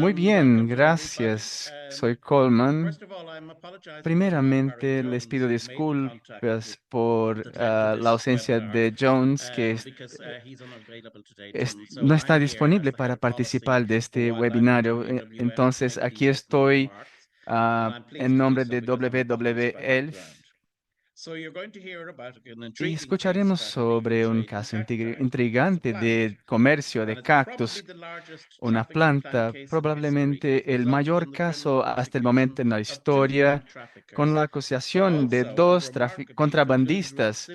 Muy bien, gracias. Soy Coleman. Primeramente, les pido disculpas por la ausencia de Jones, que no está disponible para participar de este webinario. Entonces, aquí estoy en nombre de WWELF y escucharemos sobre un caso intrigante de comercio de cactus, una planta, probablemente el mayor caso hasta el momento en la historia, con la acusación de dos contrabandistas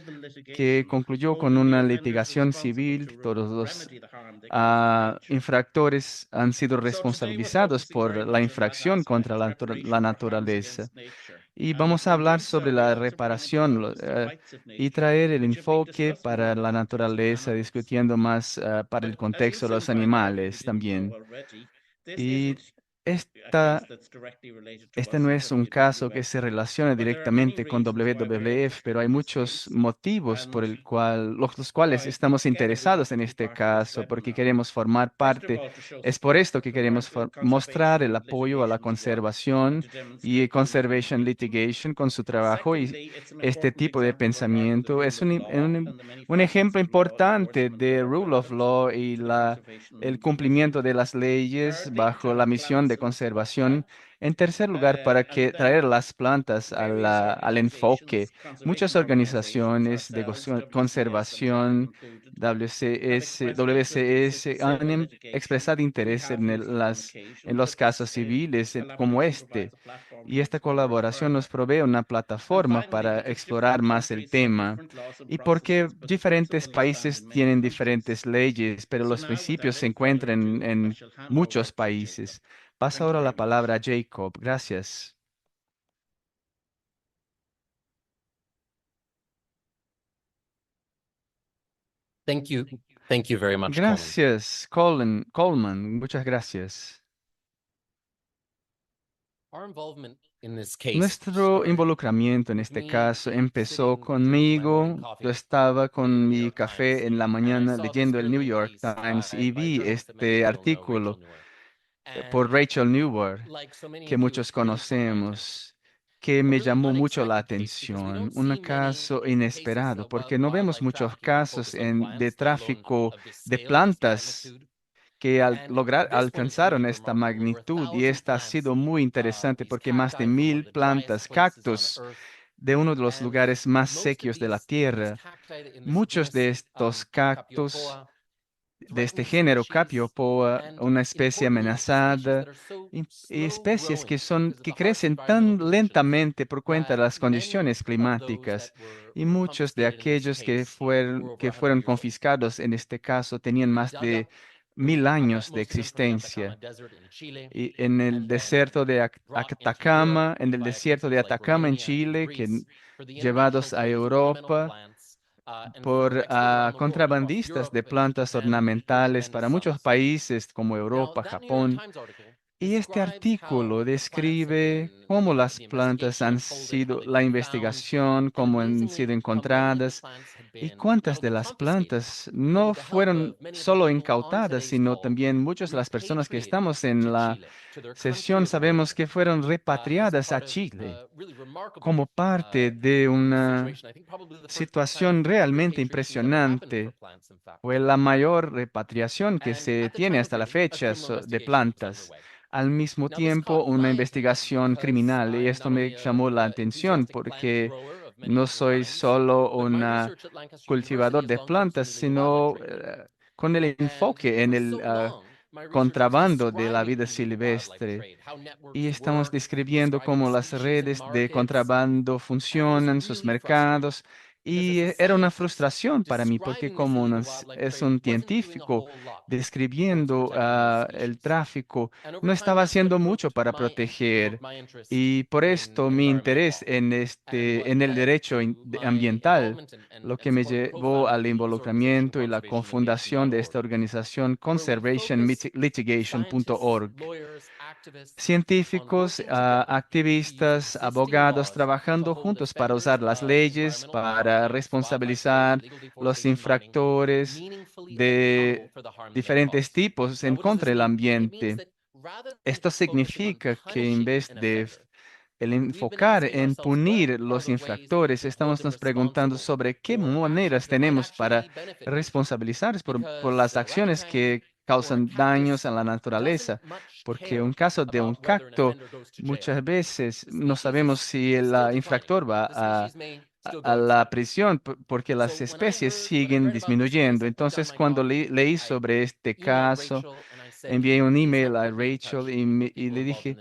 que concluyó con una litigación civil. Todos los infractores han sido responsabilizados por la infracción contra la naturaleza. Y vamos a hablar sobre la reparación y traer el enfoque para la naturaleza, discutiendo más para el contexto de los animales también. Y esta este no es un caso que se relacione directamente con WWF, pero hay muchos motivos por los cuales estamos interesados en este caso, porque queremos formar parte. Es por esto que queremos mostrar el apoyo a la conservación y conservation litigation con su trabajo, y este tipo de pensamiento es un ejemplo importante de rule of law y el cumplimiento de las leyes bajo la misión de conservación. En tercer lugar, para que traer las plantas al enfoque, muchas organizaciones de conservación, WCS, han expresado interés en los casos civiles como este. Y esta colaboración nos provee una plataforma para explorar más el tema. Y porque diferentes países tienen diferentes leyes, pero los principios se encuentran en muchos países. Pasa ahora la palabra a Jacob. Gracias. Thank you. Thank you very much, Coleman. Gracias, Coleman. Muchas gracias. Our involvement in this case Nuestro started involucramiento en with este me caso empezó sitting drinking my morning conmigo. Yo coffee, estaba reading the con New mi York Times, café en la and I mañana saw this leyendo el New brilliant York piece Times y by a vi journalist that many este people know, Rachel artículo Newer. por And Rachel Newer, like so many que of you, muchos it really caught my attention. conocemos, que A me really llamó mucho la unexpected case because we atención. don't Un see many caso cases inesperado, of porque no vemos wildlife muchos trafficking that casos focus on de plants, let alone tráfico of this de scale, this plantas magnitude. que al And lograr this one is alcanzaron really esta remarkable. Over a magnitud, y thousand esta ha plants, sido muy interesante these porque más de cacti from one of 1000 the driest plantas, places on cactus Earth. de uno de los And lugares más most of secos de la these Tierra. cacti in this Muchos de genus, estos cactus Capiopoa, de este threatened género, species, Capiopoa, and una especie importantly, species amenazada, that are so y slow especies growing because of que the harsh crecen environmental tan conditions lentamente por cuenta de that las many condiciones of those that climáticas. Y were muchos de confiscated in this aquellos case were over que fueron 100 years old. confiscados en este caso tenían We más dug de up 1000 años de most of them from the Atacama existencia. Desert in Chile, Y en el and then desierto de brought into Europe En el via desierto de countries like Atacama en Romania and Chile, Greece for the international llevados a trade of ornamental Europa plants, and for por export around the world across contrabandistas Europe, de plantas Japan, ornamentales and the para muchos South. países como Now, Europa, that New York Japón. Times article Y este describes how artículo the plants describe cómo las the plantas investigation han unfolded, how sido, they've la been found, investigación, and cómo han amazingly, sido how many of the encontradas, plants had y been not cuántas de only las confiscated, plantas but no with the help fueron of many of the solo people on incautadas, today's sino call, también muchas de las personas que repatriated estamos en to la Chile, to their country sesión of sabemos origin, que fueron as repatriadas a part of Chile a really remarkable como parte de una situation. I think probably the first kind of situación realmente repatriation that ever happened for impresionante. plants, in fact. Fue la mayor repatriación que And se at the tiene time of hasta la writing, a fecha criminal de investigation was plantas. underway. Al mismo Now, this tiempo, caught una my attention investigación because criminal, y I'm esto not me only llamó la a atención enthusiastic plant porque grower of many no different soy kinds, solo but my un research at Lancaster University cultivador has de gone closer plantas, to legal wildlife sino trade. con el And enfoque en for el so long, my research was contrabando de la describing vida illegal wildlife silvestre. trade, how Y networks estamos work, describiendo describing cómo las species and redes de markets, contrabando and it was funcionan, sus really frustrating mercados. because Y as a era una scientist, frustración para mí porque describing this como illegal wildlife es trade un wasn't doing a científico whole lot towards describiendo protecting those el species. tráfico, And over no time, estaba that's what haciendo mucho para provoked proteger. my interest Y por in esto mi environmental interés law, and what en el led derecho to my ambiental, involvement lo que and me support and llevó co-founding al of the news organization involucramiento y la cofundación de conservationlitigation.org, esta organización where we focus scientists, conservationlitigation.org. lawyers, activists on Científicos, working together to use activistas, existing abogados laws to trabajando hold juntos para offenders usar las of leyes, environmental para violations, wildlife trade, responsabilizar illegal los deforestation, mining, infractores meaningfully and accountable de for the harm that they diferentes cause. tipos Now, en what does contra this del mean? It means ambiente. that Esto significa que en vez de el enfocar en punir los infractores, estamos nos preguntando sobre qué maneras tenemos para responsabilizar por las acciones que causan daños a la naturaleza, porque un caso de un cacto, muchas veces no sabemos si el infractor va a la prisión porque las especies siguen disminuyendo. Entonces, cuando leí sobre este caso, envié un email a Rachel y le dije,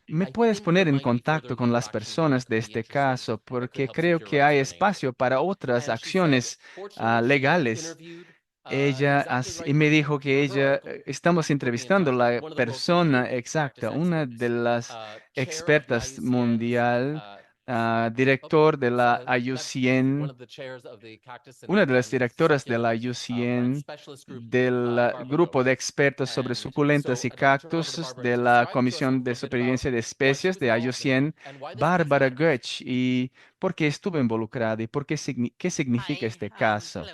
¿me puedes poner en contacto con las personas de este caso? Porque creo que hay espacio para otras acciones legales. Y me dijo que estamos entrevistando la persona exacta, una de las expertas mundial, director de la IUCN, una de las directoras de la IUCN, del grupo de expertos sobre suculentas y cactus de la Comisión de Supervivencia de Especies de IUCN, Bárbara Goetsch, y por qué estuvo involucrada y qué significa este caso.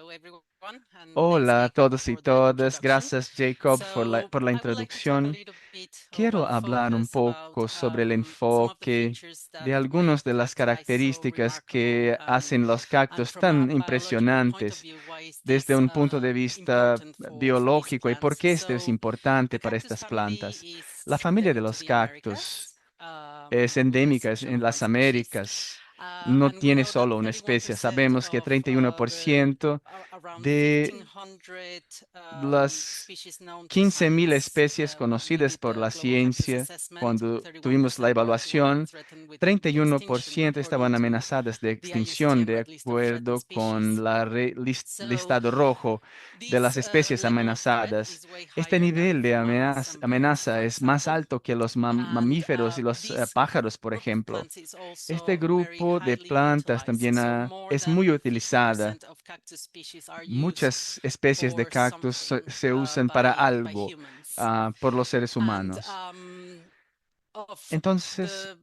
Hola a todos y todas. Gracias, Jacob, por la introducción. Quiero hablar un poco sobre el enfoque de algunas de las características que hacen los cactus tan impresionantes desde un punto de vista biológico y por qué esto es importante para estas plantas. La familia de los cactus es endémica en las Américas. No tiene solo una especie. Sabemos que 31% de las 15.000 especies conocidas por la ciencia, cuando tuvimos la evaluación, 31% estaban amenazadas de extinción de acuerdo con la listado rojo de las especies amenazadas. Este nivel de amenaza es más alto que los mamíferos y los pájaros, por ejemplo. Este grupo de plantas también es muy utilizada. Muchas especies de cactus se usan para algo por los seres humanos. Entonces,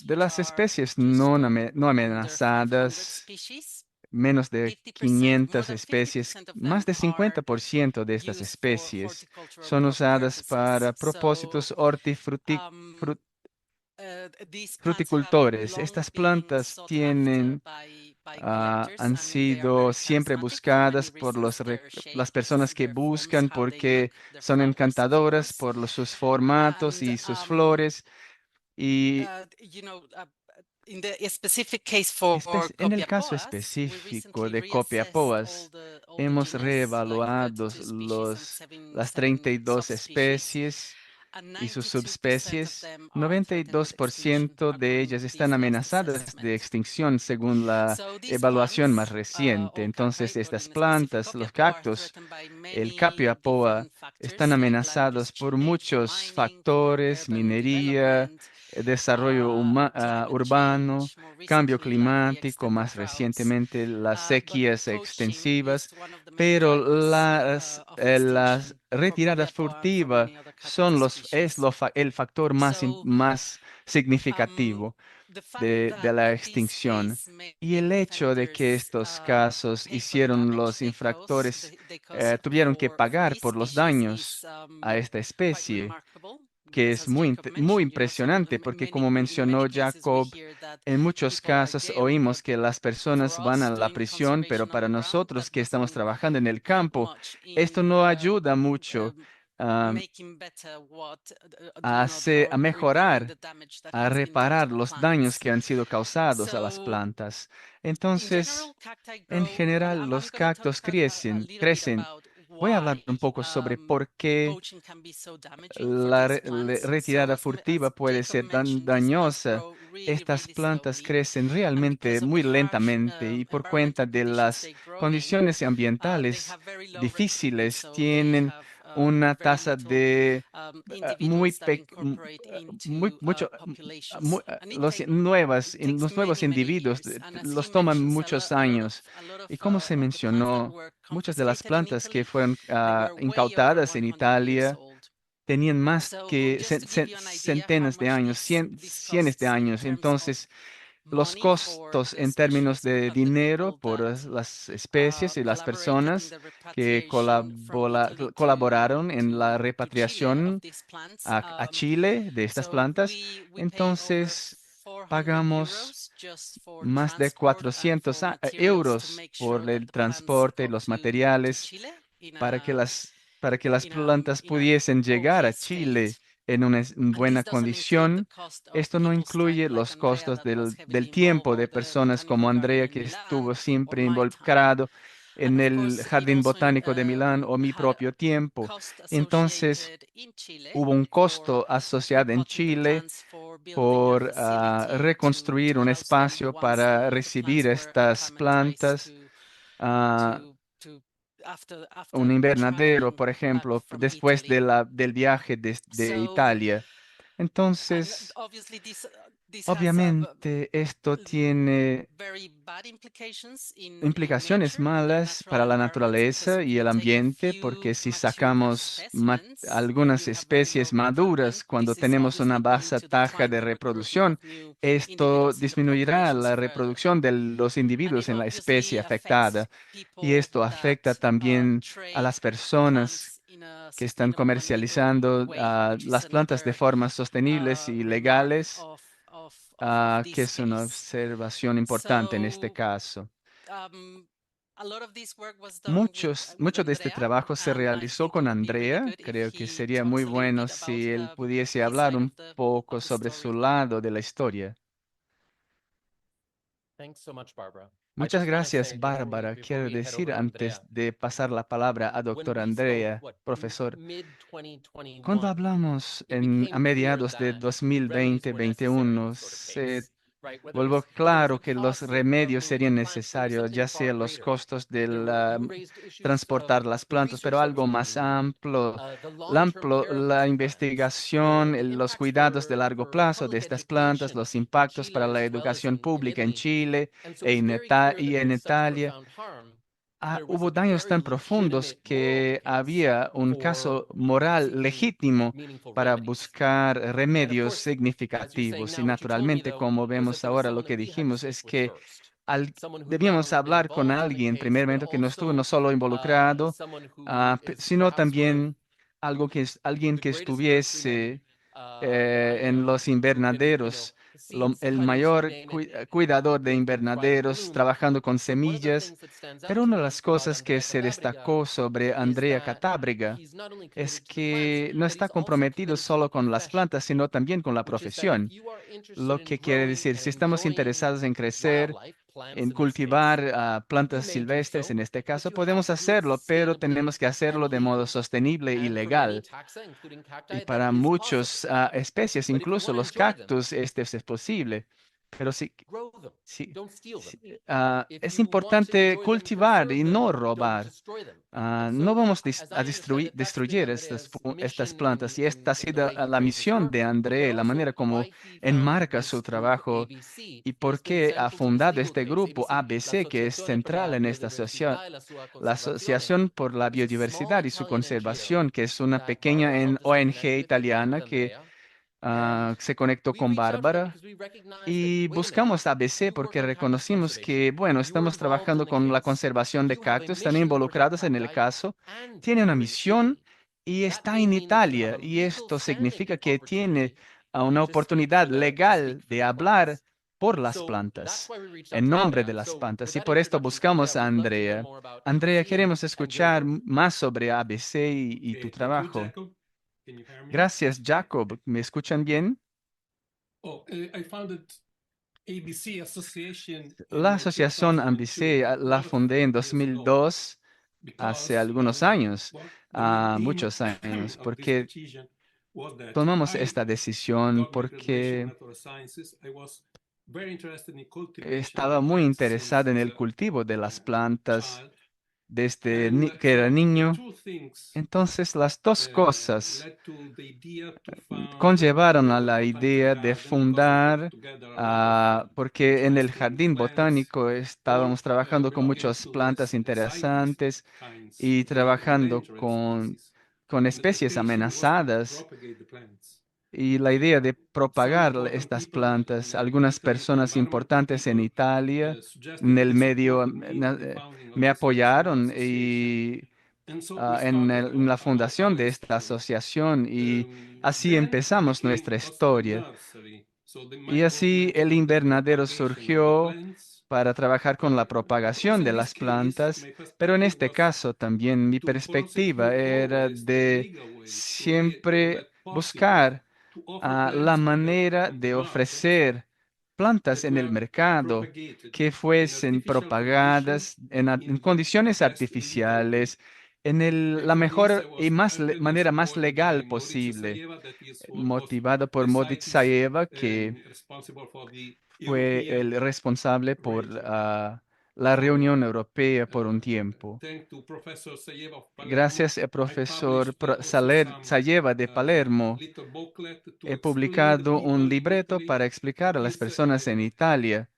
de las especies no amenazadas, menos de 500 especies, más de 50% de estas especies son usadas para propósitos fruticultores. Estas plantas han sido siempre buscadas por las personas que buscan porque son encantadoras por sus formatos y sus flores. Y en el caso específico de Copiapoas, hemos reevaluado las 32 especies y sus subespecies. 92% de ellas están amenazadas de extinción según la evaluación más reciente. Entonces, estas plantas, los cactus, el Capiapoa, están amenazados por muchos factores: minería, desarrollo urbano, cambio climático, más recientemente las sequías extensivas, pero la retirada furtiva el factor más significativo de la extinción. Y el hecho de que estos casos hicieron los infractores tuvieron que pagar por los daños a esta especie, que es muy impresionante porque, como mencionó Jacob, en muchos casos oímos que las personas van a la prisión, pero para nosotros que estamos trabajando en el campo, esto no ayuda mucho ah, a mejorar, a reparar los daños que han sido causados a las plantas. Entonces, en general, los cactus crecen. Voy a hablar un poco sobre por qué la retirada furtiva puede ser tan dañosa. Estas plantas crecen realmente muy lentamente y por cuenta de las condiciones ambientales difíciles tienen una tasa de los nuevos individuos los toman muchos años. Y como se mencionó, muchas de las plantas que fueron incautadas en Italia tenían más que centenas de años, cienes de años. Entonces, los costos en términos de dinero por las especies y las personas que colaboraron en la repatriación a Chile de estas plantas. Entonces, pagamos más de 400 euros por el transporte y los materiales para que las plantas pudiesen llegar a Chile en una buena condición. Esto no incluye los costos del tiempo de personas como Andrea, que estuvo siempre involucrado en el Jardín Botánico de Milán, o mi propio tiempo. Entonces, hubo un costo asociado en Chile por reconstruir un espacio para recibir estas plantas, ah, un invernadero, por ejemplo, después del viaje de Italia. Entonces, obviamente, esto tiene implicaciones malas para la naturaleza y el ambiente, porque si sacamos algunas especies maduras cuando tenemos una baja tasa de reproducción, esto disminuirá la reproducción de los individuos en la especie afectada. Y esto afecta también a las personas que están comercializando las plantas de formas sostenibles y legales, que es una observación importante en este caso. Mucho de este trabajo se realizó con Andrea. Creo que sería muy bueno si él pudiese hablar un poco sobre su lado de la historia. Thanks so much, Barbara. I Muchas just want to gracias, say Bárbara. before Quiero we head decir over to antes Andrea, de pasar la palabra a when doctor we spoke, Andrea, profesor, mid cuando 2021, hablamos it a became clear mediados de that remedies were necessary in 2020-21, this sort of case, right? volvió Whether it was claro the que los cost of remedios moving serían the plants, but it was necesarios, something ya far sea los greater. costos You raised issues of transportar las the plantas, pero research that was algo being más needed, amplio, the long-term care of la these plants, and investigación, the los impacts cuidados de largo for plazo de public estas plantas, education los in impactos para Chile la as well as educación in pública en Italy. Chile And so it's very clear y that en with such Italia. profound harm, there was a Hubo daños tan very profundos legitimate moral que case había un for caso moral seeking legítimo meaningful para remedies. buscar And of remedios course, as you're saying significativos. Y now, what you told me naturalmente, though como was vemos that there was ahora, lo someone que that we had to dijimos speak es with que first. al- Someone who'd not debíamos only been hablar con involved in the alguien, case, but primeramente, que no estuvo no also solo involucrado, someone who is sino perhaps sort of también alguien the que greatest nurseryman estuviese I en know los who can, see el cuttings from mayor day cuidador de and try to invernaderos, prune them. trabajando con But one of the semillas. things that stands out Pero to una de me las about cosas que Andrea se Catabriga destacó sobre is Andrea that Catábriga he's not only es committed to the plants, que no but está he's also comprometido committed to the solo con las profession, plantas, sino también con la which is that if profesión. you are interested Lo in que quiere growing decir, and si estamos enjoying interesados en crecer, wildlife, plants en in this case, cultivar you plantas may do silvestres, so, en este but caso, you have podemos to do it hacerlo, pero sustainably tenemos que and hacerlo de modo legally. sostenible y And for many legal. taxa, including Y cacti, that para is possible. muchas especies, But if you incluso want to los enjoy them, cactus, es posible. Pero sí, grow them. sí, Don't steal them. sí, If es you want to importante enjoy them, cultivar y conserve no them, don't robar. destroy them. And No so, vamos as I understand it, that's been destruir Andrea's estas mission plantas. Y esta ha in the sido way he la raises misión work, de André, but la also manera como why he founded enmarca this su group trabajo ABC y is por so qué ha central to this fundado legal este case. grupo ABC, ABC, que es l'Associazione per central la en esta asociación. Biodiversità e la sua La conservazione, Asociación por la is a small Biodiversidad y su Italian NGO conservación, que es una that Barbara pequeña helped us to ONG connect with along with italiana que Andrea. And se conectó we con reached out to them Bárbara. because we recognized that, Y wait a minute, buscamos ABC you work porque on cactus reconocimos que, conservation, bueno, you are estamos involved in trabajando the con la case, conservación de you have a cactus, están mission to protect involucrados en el cacti, caso, and tiene una you're in misión Italy. y That está may en mean that you have Italia. a Y legal esto significa standing que tiene opportunity una to speak oportunidad for to legal speak for de the hablar plants. por las So that's plantas, why we reached out en to nombre Andrea. de And las so plantas. with Y that por esto introduction, Andrea, buscamos a we'd love to hear Andrea. more about Andrea, ABC queremos and your escuchar work. más sobre ABC y tu Thank you, trabajo. Jacob. Can you hear me? Gracias, Jacob. ¿Me escuchan bien? I founded ABC Association La in asociación 2002, Ambicé a la lot of fundé en years ago, 2002, hace because algunos años, the main aim muchos años, of this porque decision was that tomamos I esta decisión got my graduation in porque natural sciences. I was very interested in cultivation of estaba muy plants interesada since en as el cultivo de las a plantas child, desde and que era so the niño. two things Entonces las dos cosas led to the idea to found conllevaron a the la botanical idea de garden because we put fundar, together a lot of porque en el interesting jardín plants, botánico all estábamos trabajando con belonging muchas to plantas the CITES interesantes kinds, y the trabajando endangered species, con and the especies aspiration was to amenazadas. propagate the plants. y la idea de propagar estas plantas. Algunas personas importantes en Italia, en el medio, me apoyaron y en la fundación de esta asociación y así empezamos nuestra historia. Y así el invernadero surgió para trabajar con la propagación de las plantas, pero en este caso también mi perspectiva era de siempre buscar la manera de ofrecer plantas en el mercado que fuesen propagadas en condiciones artificiales, la mejor y manera más legal posible, motivado por Moditsaeva, que fue el responsable por la Reunión Europea por un tiempo. Gracias al profesor Sayeva de Palermo, he publicado un libreto para explicar a las personas en Italia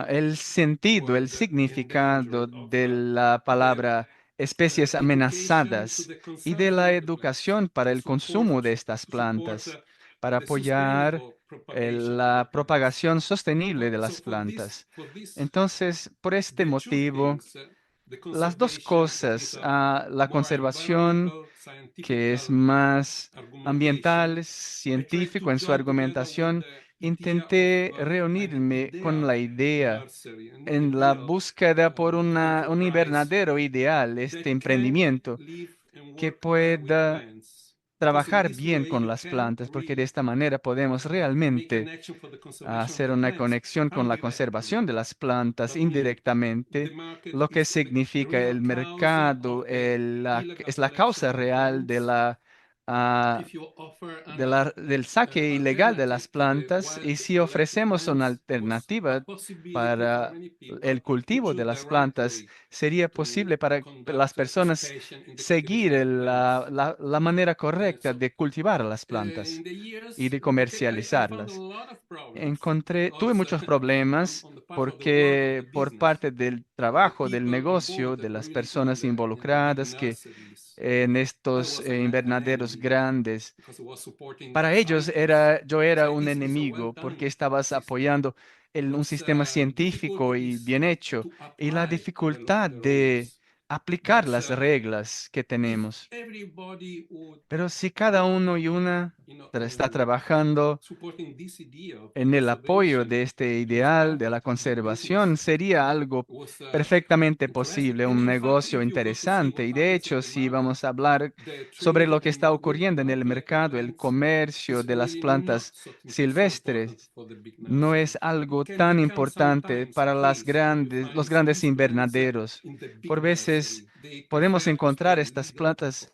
el sentido, el significado de la palabra especies amenazadas y de la educación para el consumo de estas plantas, para apoyar la propagación sostenible de las plantas. Entonces, por este motivo, las dos cosas, la conservación, que es más ambiental, científico en su argumentación, intenté reunirme con la idea en la búsqueda por un invernadero ideal, este emprendimiento, que pueda trabajar bien con las plantas, porque de esta manera podemos realmente hacer una conexión con la conservación de las plantas indirectamente, lo que significa el mercado, es la causa real ah, del saque ilegal de las plantas, y si ofrecemos una alternativa para el cultivo de las plantas, sería posible para las personas seguir la manera correcta de cultivar las plantas y de comercializarlas. Tuve muchos problemas porque por parte del trabajo, del negocio, de las personas involucradas que en estos invernaderos grandes, para ellos yo era un enemigo porque estabas apoyando un sistema científico y bien hecho y la dificultad de aplicar las reglas que tenemos. Pero si cada uno y una está trabajando en el apoyo de este ideal de la conservación, sería algo perfectamente posible, un negocio interesante. Y de hecho, si vamos a hablar sobre lo que está ocurriendo en el mercado, el comercio de las plantas silvestres, no es algo tan importante para los grandes invernaderos. Por veces podemos encontrar estas plantas.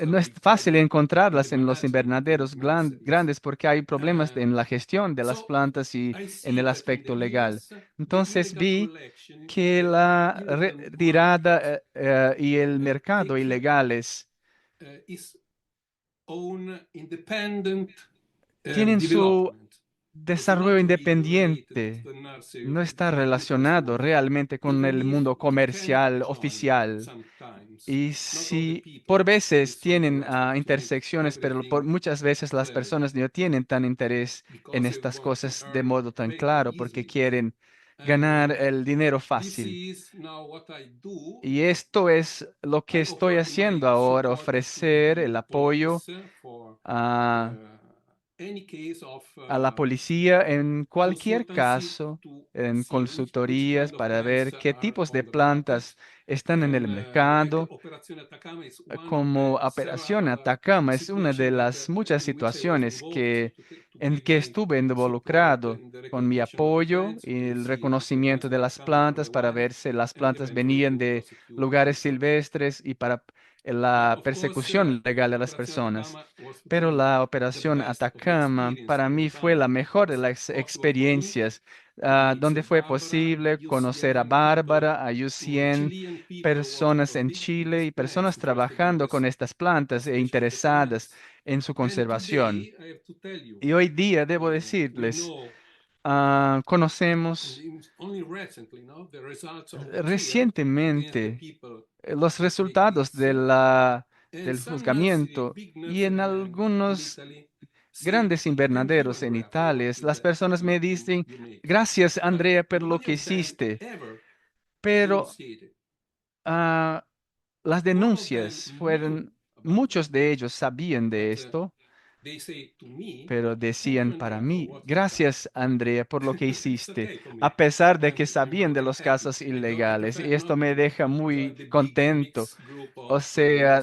No es fácil encontrarlas en los invernaderos grandes porque hay problemas en la gestión de las plantas y en el aspecto legal. Entonces vi que la retirada y el mercado ilegales tienen su desarrollo independiente, no está relacionado realmente con el mundo comercial oficial. Y si por veces tienen intersecciones, pero por muchas veces las personas no tienen tan interés en estas cosas de modo tan claro porque quieren ganar el dinero fácil. Y esto es lo que estoy haciendo ahora, ofrecer el apoyo a la policía en cualquier caso, en consultorías para ver qué tipos de plantas están en el mercado. Como Operación Atacama es una de las muchas situaciones en que estuve involucrado con mi apoyo y el reconocimiento de las plantas para ver si las plantas venían de lugares silvestres y para la persecución legal de las personas. Pero la Operación Atacama para mí fue la mejor de las experiencias, donde fue posible conocer a Bárbara, a Lucien, personas en Chile y personas trabajando con estas plantas e interesadas en su conservación. Y hoy día, debo decirles, conocemos recientemente los resultados de la del juzgamiento y en algunos grandes invernaderos en Italia, las personas me dicen, gracias Andrea por lo que hiciste, pero las denuncias fueron, muchos de ellos sabían de esto, pero decían para mí, gracias Andrea por lo que hiciste, a pesar de que sabían de los casos ilegales. Y esto me deja muy contento. O sea,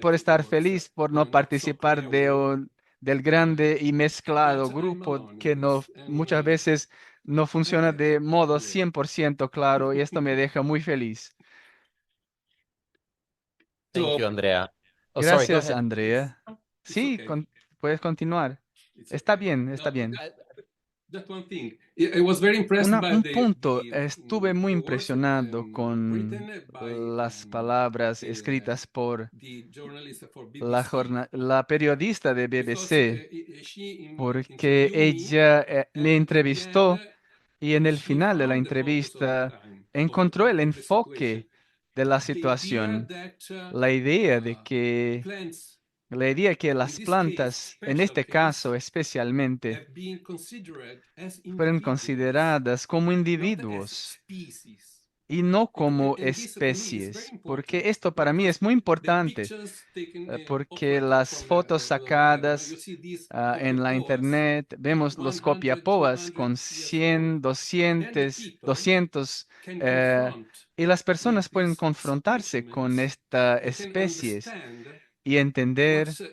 por estar feliz por no participar del grande y mezclado grupo que no, muchas veces no funciona de modo 100% claro y esto me deja muy feliz. Thank you, Andrea. Oh, sorry, go Gracias, ahead. Andrea. It's Sí, okay. puedes continuar. It's Está okay. bien, está No, bien. just one thing. I was very impressed by Un punto, the estuve muy the words impresionado written con by las palabras escritas por the journalist for BBC la periodista de because BBC, she porque interviewed me ella me and at the end entrevistó y en el she final de la found the photos of the entrevista time encontró el of the situation. enfoque de la The idea situación, that la idea de que plants la idea que in las this case, plantas, en special este case, caso especialmente, have been considered as fueron individuals, consideradas como not as individuos species. y no como And this for me is very especies, important porque esto para mí because es muy the importante, pictures taken porque las from fotos the web, you sacadas see these en la copiapoas, internet, vemos los 100, copiapoas 200 con years old, 100, and the 200, people 200, can eh, confront y las with personas pueden these confrontarse con specimens estas and can especies understand y entender what's a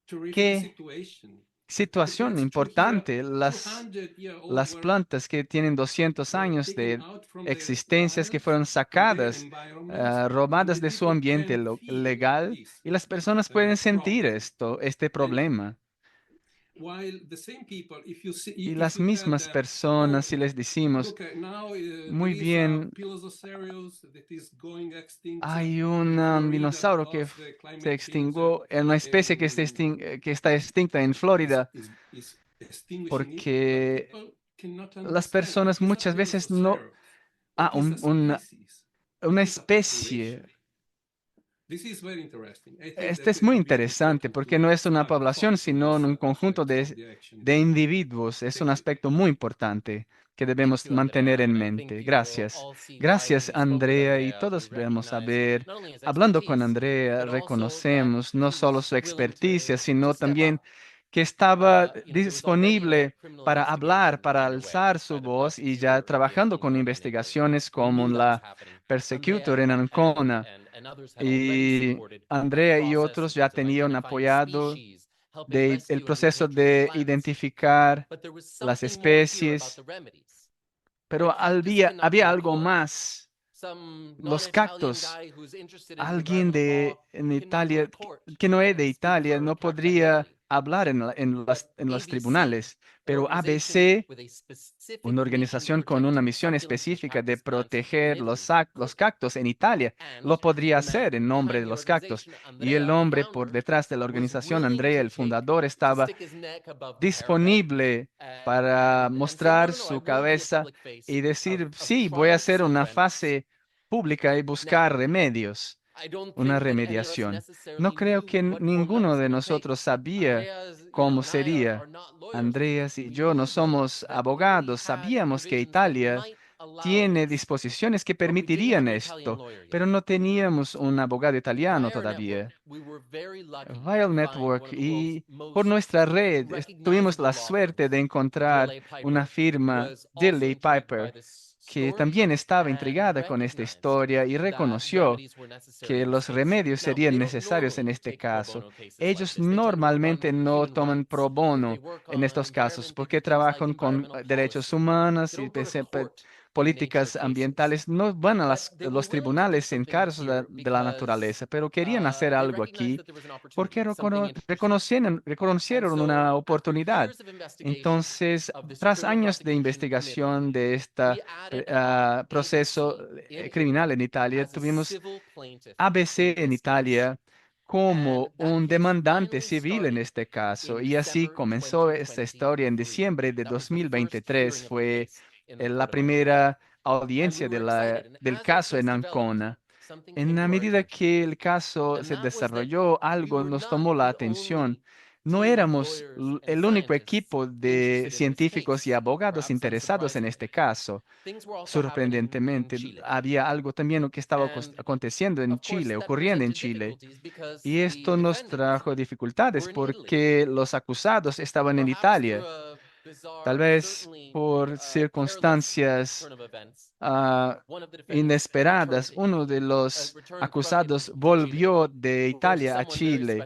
terrific qué situation. The situación plants true here, importante. 200-year-old, Las plantas que tienen 200 were años taken de out from their existencias que wild, fueron from their sacadas, environment, and robadas the de su people ambiente can feel legal, this y las personas pueden sentir problem. esto, este And problema. while the same people, Y if las you tell mismas them, oh, personas, si les decimos, look, now muy there is a bien, Pilosocereus that is going extinct hay in un Florida dinosaurio que because the se climate change extinguió, una especie que, que está extinta en Florida, is extinguishing it, but porque people cannot las understand. It personas is a muchas veces no, Pilosocereus. It is a species. una It is a especie. population. This is very interesting. I think Este that es muy will be interesante important porque no es una start to población, focus on sino this un conjunto aspect of the action. de individuos. Es un Thank you. aspecto muy importante que Thank debemos you, Andrea. mantener en And I think mente. you will Gracias. all see why when Gracias, we spoke with Andrea. Y Andrea, we todos debemos recognize saber, not only his hablando con expertise, Andrea, but also that reconocemos no he solo was su willing experticia, to sino step up. también que estaba There was already a disponible criminal para hablar, investigation para underway alzar su by the voz y ya prosecutor trabajando con in Italy. investigaciones We como knew that was la happening. Persecutor Andrea en Ancona. and others had already Y supported the Andrea y process in otros ya terms of tenían identifying apoyado species, helping el rescue and proceso repatriate de plants. identificar But there was las something more here about especies, the remedies. pero The cactus cannot be había algo enjoyed. más. Some Los non-Italian cactus, guy who's interested in alguien environmental law en cannot go to Italia court que no es de and speak Italia for no Cacti podría Italy. hablar But en los ABC, tribunales, an pero organization ABC, with a specific una mission to organización con protect una misión succulents and específica de cactus plants in proteger Italy, los could. cactus en Italia, And lo podría the man hacer en nombre behind de the los cactus. organization, Y el Andrea, the hombre por founder, detrás de la was organización, willing Andrea, to el take fundador, to estaba stick his neck above the parapet disponible para and say, no, mostrar no, no, I su won't be a cabeza public face y decir, of sí, voy a trying to hacer save una remedies. fase pública y buscar Now, remedios, I don't una think that any of us remediación. No necessarily creo knew que what form that ninguno was de going to take. nosotros sabía Andreas, cómo and I are sería. not lawyers. Andreas y We yo no knew, though, somos that Italy abogados, had sabíamos que provisions that Italia might allow tiene this, disposiciones que but we didn't have permitirían an Italian esto, lawyer yet. pero no teníamos un abogado italiano Via our network, todavía. we were very lucky Via to el find Network one of the world's y por most nuestra red tuvimos recognizable la law suerte de firms. encontrar DLA una Piper firma, was also Dilly intrigued by Piper, this que story también estaba and intrigada con esta recognized historia y that reconoció remedies were necessary que in this los case. remedios Now, serían they don't necesarios en normally este take pro caso. bono cases like Ellos this. They tend to work normalmente on no human toman pro rights. They bono work en on estos casos environment, porque things like trabajan con environmental derechos policy. humanos They y don't go to court in nature políticas cases. ambientales. No van a But they were los willing to do tribunales en something casos here de la because naturaleza, pero querían hacer they algo recognized aquí that there was an opportunity, porque something interesting. And reconocieron so, una after oportunidad. years of investigation Entonces, of this tras criminal años de prosecution in Italy, investigación de este we added proceso ABC in criminal Italy en Italia, as a tuvimos civil plaintiff ABC in en this case. Italia And como that un case demandante finally civil en started este caso. in Y así December comenzó esta historia en 2023. diciembre de That was the first 2023. hearing of the Fue case in the la Court of Ancona. primera And we audiencia were excited. And del as our caso case en developed, Ancona. En la medida que el caso se desarrolló, algo nos tomó la atención. No éramos el único equipo de científicos y abogados interesados en este caso. Sorprendentemente, había algo también que estaba aconteciendo en Chile, ocurriendo en Chile. Y esto nos trajo dificultades porque los acusados estaban en Italia. Tal vez por circunstancias ah, inesperadas, uno de los acusados volvió de Italia a Chile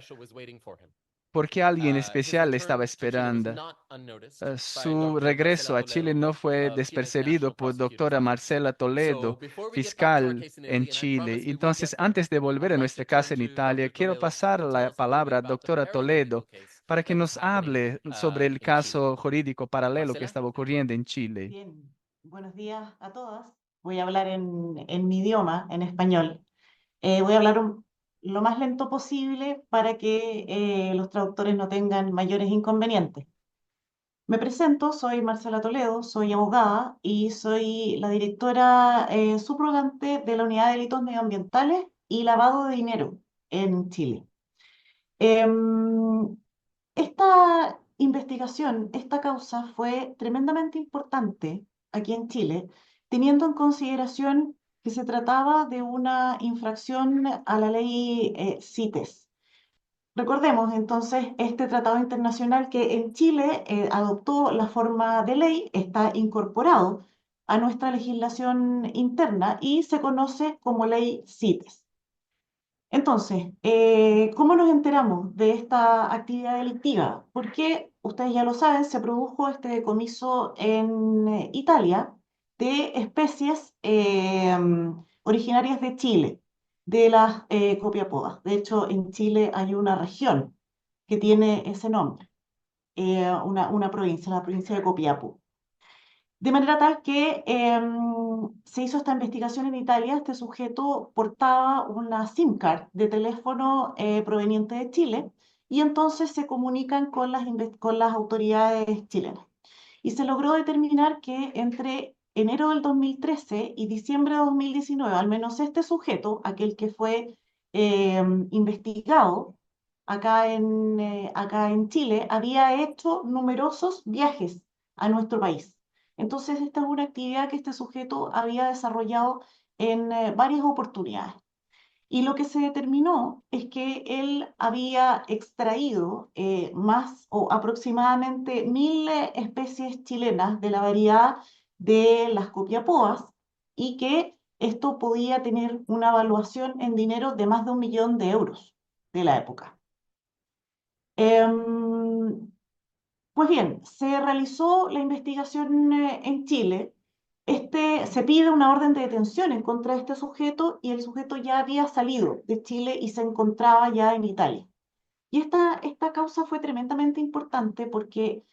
porque alguien especial le estaba esperando. Su regreso a Chile no fue despercibido por doctora Marcela Toledo, fiscal en Chile. Entonces, antes de volver a nuestra casa en Italia, quiero pasar la palabra a doctora Toledo para que nos hable sobre el caso jurídico paralelo que estaba ocurriendo en Chile. Bien, buenos días a todas. Voy a hablar en mi idioma, en español. Voy a hablar lo más lento posible para que los traductores no tengan mayores inconvenientes. Me presento, soy Marcela Toledo, soy abogada y soy la directora subrogante de la Unidad de Delitos Medioambientales y Lavado de Dinero en Chile. Em, Esta investigación, esta causa fue tremendamente importante aquí en Chile, teniendo en consideración que se trataba de una infracción a la ley CITES. Recordemos entonces este tratado internacional que en Chile adoptó la forma de ley, está incorporado a nuestra legislación interna y se conoce como ley CITES. Entonces, ¿cómo nos enteramos de esta actividad delictiva? Porque ustedes ya lo saben, se produjo este decomiso en Italia de especies originarias de Chile, de las copiapodas. De hecho, en Chile hay una región que tiene ese nombre, una provincia, la provincia de Copiapó. De manera tal que se hizo esta investigación en Italia. Este sujeto portaba una SIM card de teléfono proveniente de Chile y entonces se comunican con las autoridades chilenas. Y se logró determinar que entre enero del 2013 y diciembre de 2019, al menos este sujeto, aquel que fue investigado acá en Chile, había hecho numerosos viajes a nuestro país. Entonces, esta es una actividad que este sujeto había desarrollado en varias oportunidades. Y lo que se determinó es que él había extraído más o aproximadamente 1.000 especies chilenas de la variedad de las copiapoas y que esto podía tener una evaluación en dinero de más de 1.000.000 de euros de la época. Pues bien, se realizó la investigación en Chile. Se pide una orden de detención en contra de este sujeto y el sujeto ya había salido de Chile y se encontraba ya en Italia. Y esta causa fue tremendamente importante porque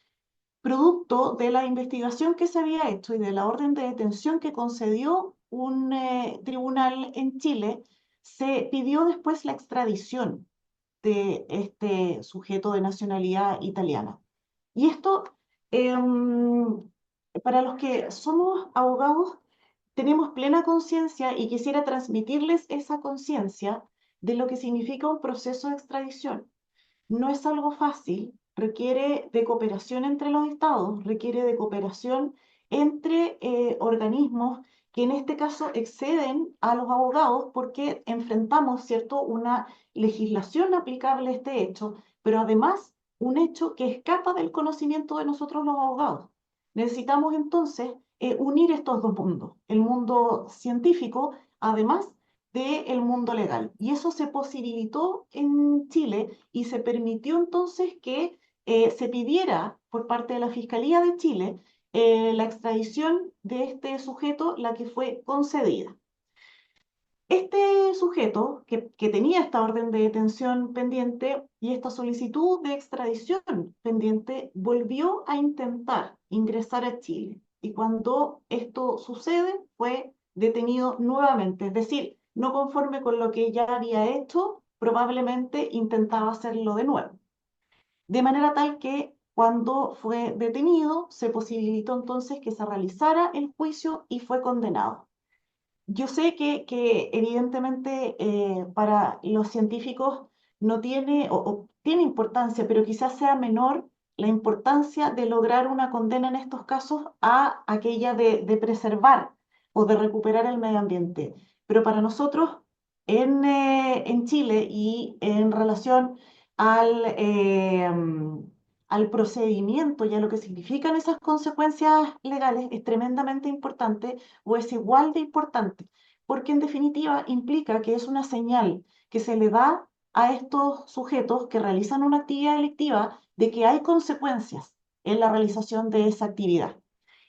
producto de la investigación que se había hecho y de la orden de detención que concedió un tribunal en Chile, se pidió después la extradición de este sujeto de nacionalidad italiana. Y esto, para los que somos abogados, tenemos plena conciencia y quisiera transmitirles esa conciencia de lo que significa un proceso de extradición. No es algo fácil, requiere de cooperación entre los estados, requiere de cooperación entre organismos que en este caso exceden a los abogados porque enfrentamos, ¿cierto?, una legislación aplicable a este hecho, pero además un hecho que escapa del conocimiento de nosotros los abogados. Necesitamos entonces unir estos dos mundos, el mundo científico, además del mundo legal. Y eso se posibilitó en Chile y se permitió entonces que se pidiera por parte de la Fiscalía de Chile la extradición de este sujeto, la que fue concedida. Este sujeto que tenía esta orden de detención pendiente y esta solicitud de extradición pendiente, volvió a intentar ingresar a Chile. Y cuando esto sucede, fue detenido nuevamente. Es decir, no conforme con lo que ya había hecho, probablemente intentaba hacerlo de nuevo. De manera tal que cuando fue detenido, se posibilitó entonces que se realizara el juicio y fue condenado. Yo sé que evidentemente para los científicos no tiene o tiene importancia, pero quizás sea menor la importancia de lograr una condena en estos casos a aquella de preservar o de recuperar el medio ambiente. Pero para nosotros en Chile y en relación al, al procedimiento y a lo que significan esas consecuencias legales es tremendamente importante o es igual de importante, porque en definitiva implica que es una señal que se le da a estos sujetos que realizan una actividad delictiva de que hay consecuencias en la realización de esa actividad.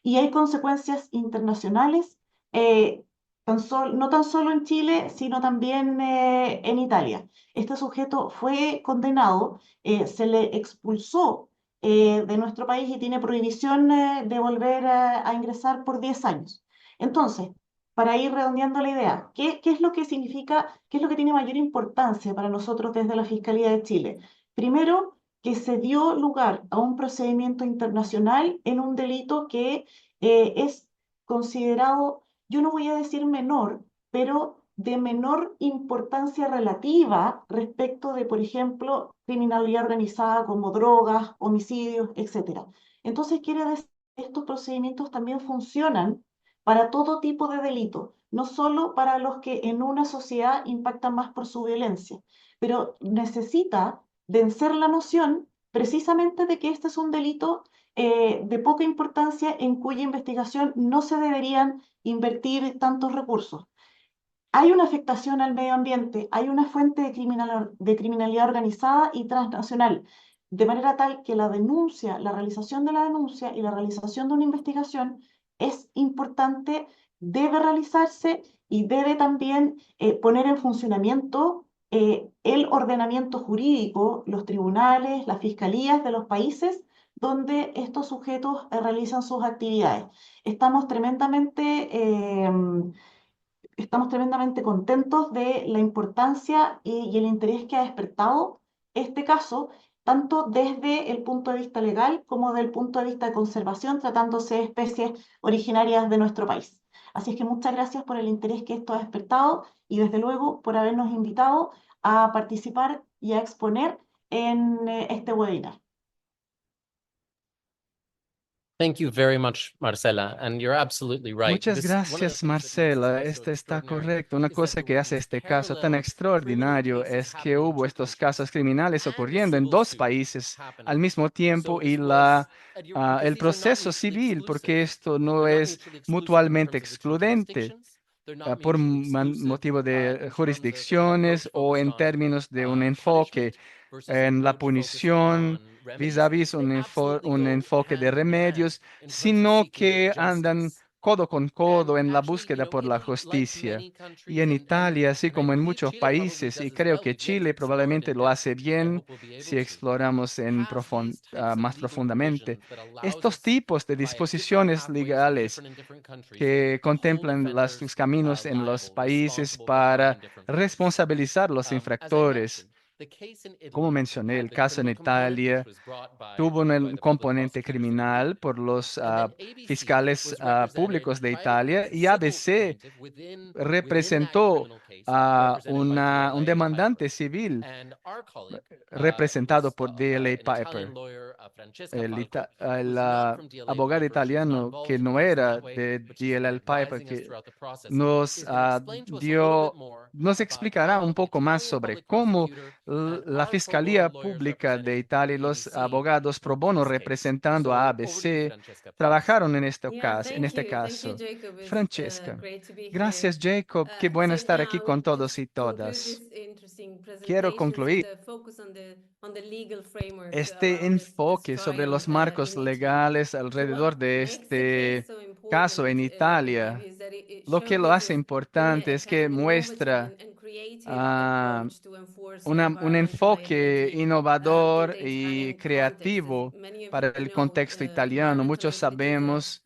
Y hay consecuencias internacionales, no tan solo en Chile, sino también en Italia. Este sujeto fue condenado, se le expulsó de nuestro país y tiene prohibición de volver a ingresar por 10 años. Entonces, para ir redondeando la idea, ¿qué es lo que significa, qué es lo que tiene mayor importancia para nosotros desde la Fiscalía de Chile? Primero, que se dio lugar a un procedimiento internacional en un delito que es considerado, yo no voy a decir menor, pero de menor importancia relativa respecto de, por ejemplo, criminalidad organizada como drogas, homicidios, etcétera. Entonces, quiere decir que estos procedimientos también funcionan para todo tipo de delito, no solo para los que en una sociedad impactan más por su violencia, pero necesita vencer la noción precisamente de que este es un delito de poca importancia en cuya investigación no se deberían invertir tantos recursos. Hay una afectación al medio ambiente, hay una fuente de criminalidad organizada y transnacional, de manera tal que la denuncia, la realización de la denuncia y la realización de una investigación es importante, debe realizarse y debe también poner en funcionamiento el ordenamiento jurídico, los tribunales, las fiscalías de los países donde estos sujetos realizan sus actividades. Estamos tremendamente estamos tremendamente contentos de la importancia y el interés que ha despertado este caso, tanto desde el punto de vista legal como desde el punto de vista de conservación, tratándose de especies originarias de nuestro país. Así es que muchas gracias por el interés que esto ha despertado y desde luego por habernos invitado a participar y a exponer en este webinar. Thank you very much, Marcela, and you're absolutely right. Muchas gracias, Marcela. Este está correcto. Una cosa que hace este caso tan extraordinario es que hubo estos casos criminales ocurriendo en dos países al mismo tiempo y el proceso civil, porque esto no es mutuamente excludente por motivo de jurisdicciones o en términos de un enfoque en la punición vis a vis un enfoque de remedios, sino que andan codo con codo en la búsqueda por la justicia. Y en Italia, así como en muchos países, y creo que Chile probablemente lo hace bien si exploramos más profundamente, estos tipos de disposiciones legales que contemplan sus caminos en los países para responsabilizar los infractores. Como mencioné, el caso en Italia tuvo un componente criminal por los fiscales públicos de Italia y ABC representó a un demandante civil representado por DLA Piper. El abogado italiano que no era de DLL Piper, que nos explicará un poco más sobre cómo la Fiscalía Pública de Italia y los abogados pro bono representando a ABC trabajaron en este caso. Francesca. Gracias, Jacob. Qué bueno estar aquí con todos y todas. Quiero concluir este enfoque sobre los marcos legales alrededor de este caso en Italia. Lo que lo hace importante es que muestra ah, un enfoque innovador y creativo para el contexto italiano. Muchos sabemos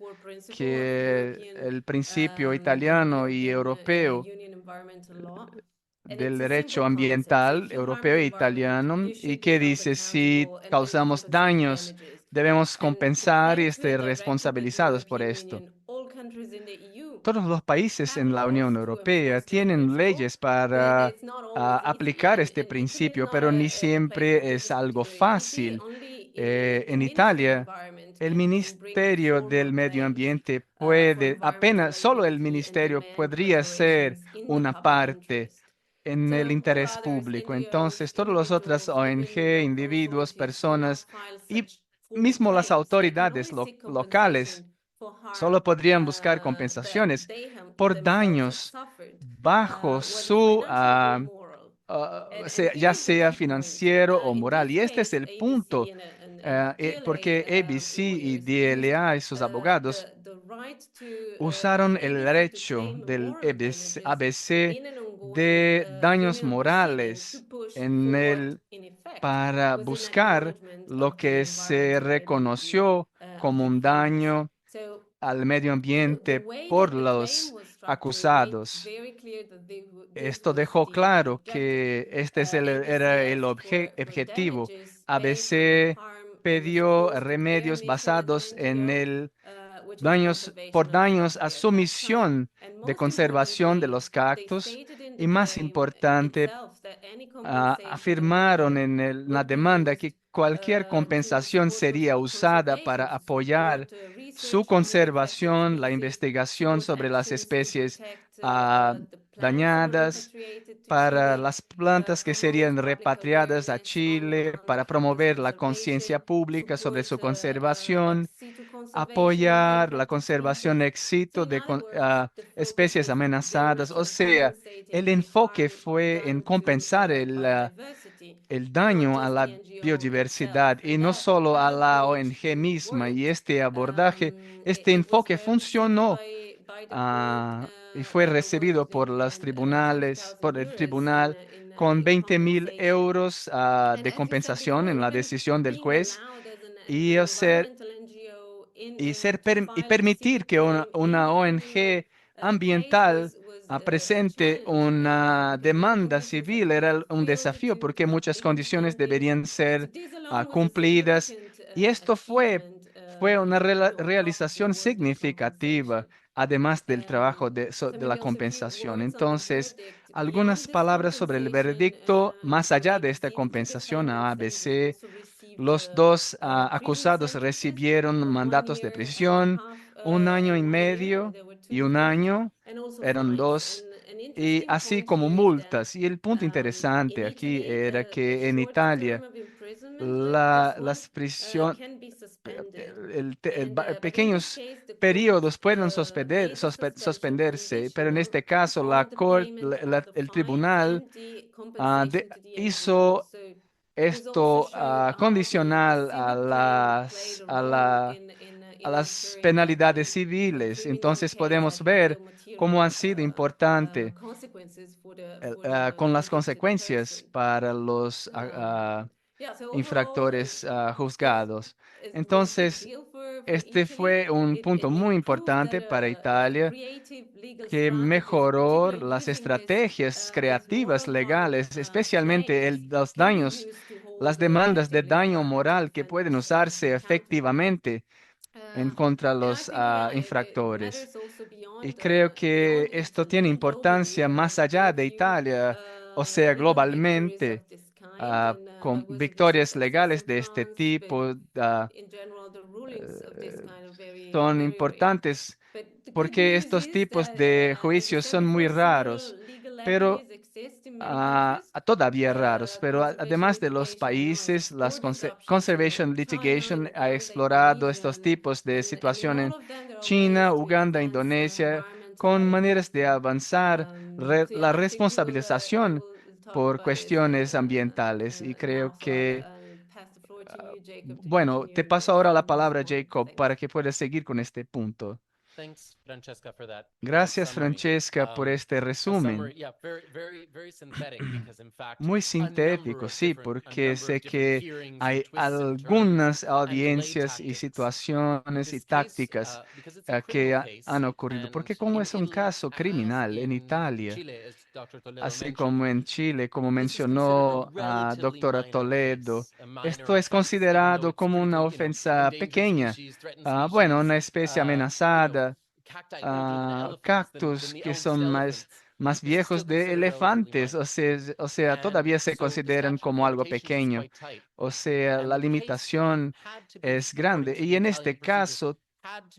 que el principio italiano y europeo del derecho ambiental europeo e italiano y que dice si causamos daños debemos compensar y estar responsabilizados por esto. todos los países en la Unión Europea tienen leyes para aplicar este principio, pero ni siempre es algo fácil. En Italia, el Ministerio del Medio Ambiente solo el ministerio podría ser una parte en el interés público. Entonces, todas las otras ONG, individuos, personas y mismo las autoridades locales solo podrían buscar compensaciones por daños bajo su, ya sea financiero o moral. Y este es el punto, porque ABC y DLA y sus abogados usaron el derecho del ABC de daños morales para buscar lo que se reconoció como un daño al medio ambiente por los acusados. Esto dejó claro que era el objetivo. ABC pidió remedios basados en por daños a su misión de conservación de los cactus y, más importante, afirmaron en la demanda que cualquier compensación sería usada para apoyar su conservación, la investigación sobre las especies dañadas, para las plantas que serían repatriadas a Chile, para promover la conciencia pública sobre su conservación, apoyar la conservación ex situ de especies amenazadas. O sea, el enfoque fue en compensar el daño a la biodiversidad y no solo a la ONG misma. Y este abordaje, este enfoque funcionó y fue recibido por los tribunales, por el tribunal con 20.000 euros de compensación en la decisión del juez y y permitir que una ONG ambiental presente una demanda civil era un desafío porque muchas condiciones deberían ser cumplidas y esto fue una realización significativa, además del trabajo de la compensación. Entonces, algunas palabras sobre el veredicto, más allá de esta compensación a ABC. Los dos acusados recibieron mandatos de prisión, 1 año y medio y 1 año, eran dos, y así como multas. Y el punto interesante aquí era que en Italia las prisiones, pequeños periodos pueden suspenderse, pero en este caso el tribunal hizo esto condicional a las penalidades civiles. Entonces podemos ver cómo ha sido importante con las consecuencias para los infractores juzgados. Entonces, este fue un punto muy importante para Italia que mejoró las estrategias creativas legales, especialmente las demandas de daño moral que pueden usarse efectivamente en contra de los infractores. Y creo que esto tiene importancia más allá de Italia, o sea, globalmente, con victorias legales de este tipo. eh, Son importantes porque estos tipos de juicios son muy raros, pero todavía raros. Pero además de los países, las Conservation Litigation ha explorado estos tipos de situación en China, Uganda, Indonesia, con maneras de avanzar la responsabilización por cuestiones ambientales. Y creo que, bueno, te paso ahora la palabra, Jacob, para que puedas seguir con este punto. Thanks, Francesca, for that Gracias, summary. Francesca, por este A resumen. summary, yeah, very synthetic because in fact Muy a number sintético, of sí, a porque number of sé different que hearings and hay twists and turns algunas and delay audiencias y tactics. In situaciones y this case, tácticas because it's a que criminal case, han ocurrido, and porque como in es un Italy, caso as criminal en in Italia, Chile, as Dr. Toledo así mentioned, como en Chile, como this is considered a mencionó a relatively doctora minor Toledo, case, a minor esto es offense, even though considerado it's como una critically, ofensa endangered pequeña. species, threatened Bueno, species, una especie you know, amenazada. cactus que son más viejos de elefantes, o sea, todavía se consideran como algo pequeño. O sea, la limitación es grande. Y en este caso,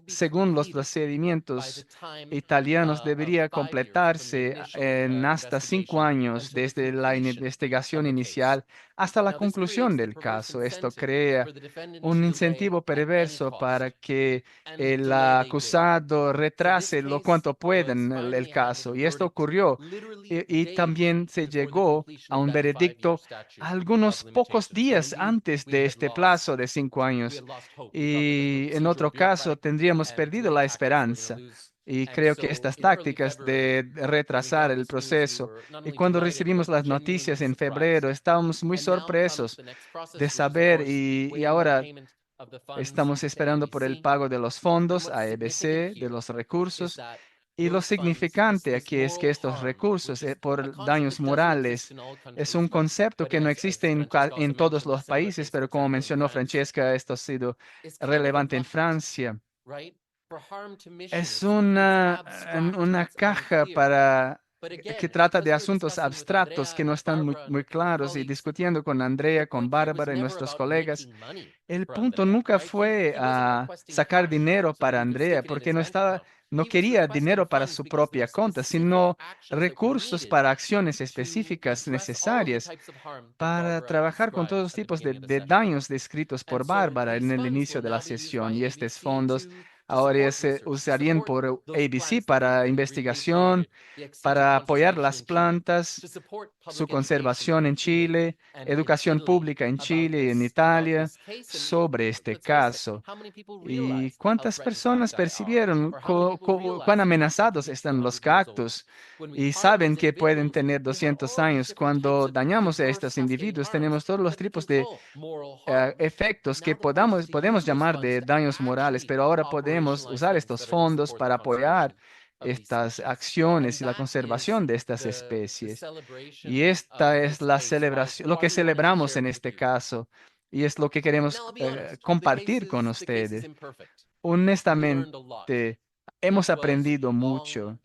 según los procedimientos italianos, debería completarse en hasta 5 años desde la investigación inicial hasta la conclusión del caso. Esto crea un incentivo perverso para que el acusado retrase lo cuanto pueda en el caso. Y esto ocurrió. Y también se llegó a un veredicto algunos pocos días antes de este plazo de 5 años. Y en otro caso, tendríamos perdido la esperanza. Y creo que estas tácticas de retrasar el proceso, y cuando recibimos las noticias en febrero, estábamos muy sorpresos de saber, y ahora estamos esperando por el pago de los fondos a EBC, de los recursos. Y lo significante aquí es que estos recursos por daños morales es un concepto que no existe en todos los países, pero como mencionó Francesca, esto ha sido relevante en Francia. Es una caja que trata de asuntos abstractos que no están muy claros, y discutiendo con Andrea, con Bárbara y nuestros colegas, el punto nunca fue sacar dinero para Andrea, porque no quería dinero para su propia cuenta, sino recursos para acciones específicas necesarias para trabajar con todos los tipos de daños descritos por Bárbara en el inicio de la sesión. Y estos fondos ahora se usarían por ABC para investigación, para apoyar las plantas, su conservación en Chile, educación pública en Chile y en Italia sobre este caso. ¿Y cuántas personas percibieron cuán amenazados están los cactus y saben que pueden tener 200 años? Cuando dañamos a estos individuos, tenemos todos los tipos de efectos que podemos llamar de daños morales, pero ahora podemos usar estos fondos para apoyar estas acciones y la conservación de estas especies. Y esta es la celebración, lo que celebramos en este caso, y es lo que queremos compartir con ustedes. Honestamente, hemos aprendido mucho.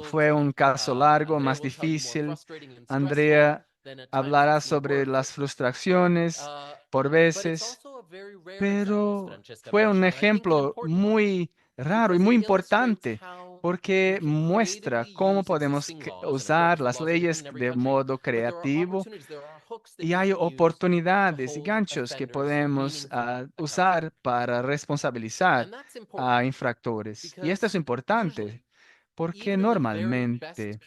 Fue un caso largo, más difícil. Andrea hablará sobre las frustraciones por veces, pero fue un ejemplo muy raro y muy importante, porque muestra cómo podemos usar las leyes de modo creativo, y hay oportunidades y ganchos que podemos usar para responsabilizar a infractores. Y esto es importante porque normalmente,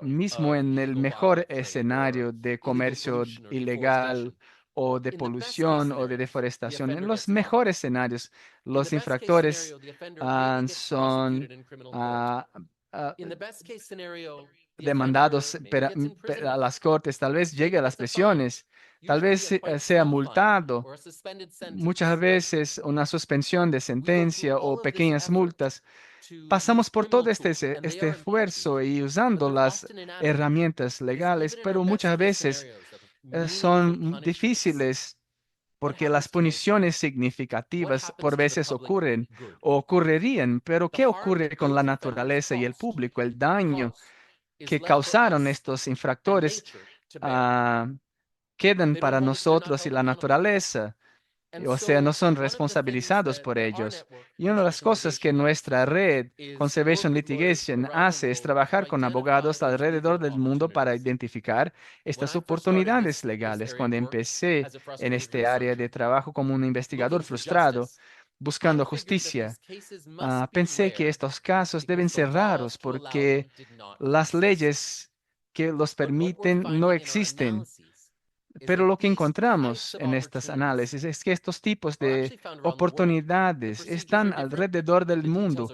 mismo en el mejor escenario de comercio ilegal o de polución o de deforestación, en los mejores escenarios, los infractores son ah, demandados a las cortes, tal vez llegue a las prisiones, tal vez sea multado, muchas veces una suspensión de sentencia o pequeñas multas. Pasamos por todo este esfuerzo y usando las herramientas legales, pero muchas veces son difíciles porque las puniciones significativas por veces ocurren o ocurrirían. Pero ¿qué ocurre con la naturaleza y el público? El daño que causaron estos infractores quedan para nosotros y la naturaleza. O sea, no son responsabilizados por ellos. Y una de las cosas que nuestra red Conservation Litigation hace es trabajar con abogados alrededor del mundo para identificar estas oportunidades legales. Cuando empecé en este área de trabajo como un investigador frustrado, buscando justicia, pensé que estos casos deben ser raros porque las leyes que los permiten no existen. Pero lo que encontramos en estos análisis es que estos tipos de oportunidades están alrededor del mundo,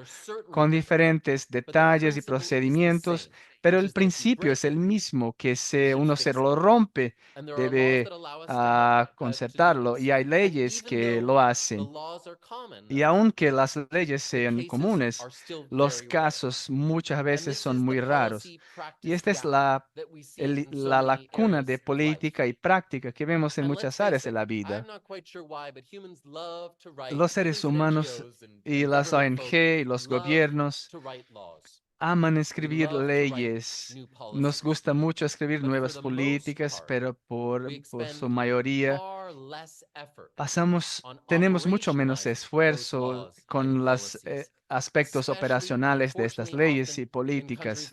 con diferentes detalles y procedimientos pero el principio es el mismo, que uno se lo rompe, debe concertarlo, y hay leyes que lo hacen. Y aunque las leyes sean comunes, los casos muchas veces son muy raros. Y esta es la lacuna de política y práctica que vemos en muchas áreas de la vida. Los seres humanos y las ONG y los gobiernos aman escribir leyes. Nos gusta mucho escribir nuevas políticas, pero por su mayoría tenemos mucho menos esfuerzo con los aspectos operacionales de estas leyes y políticas,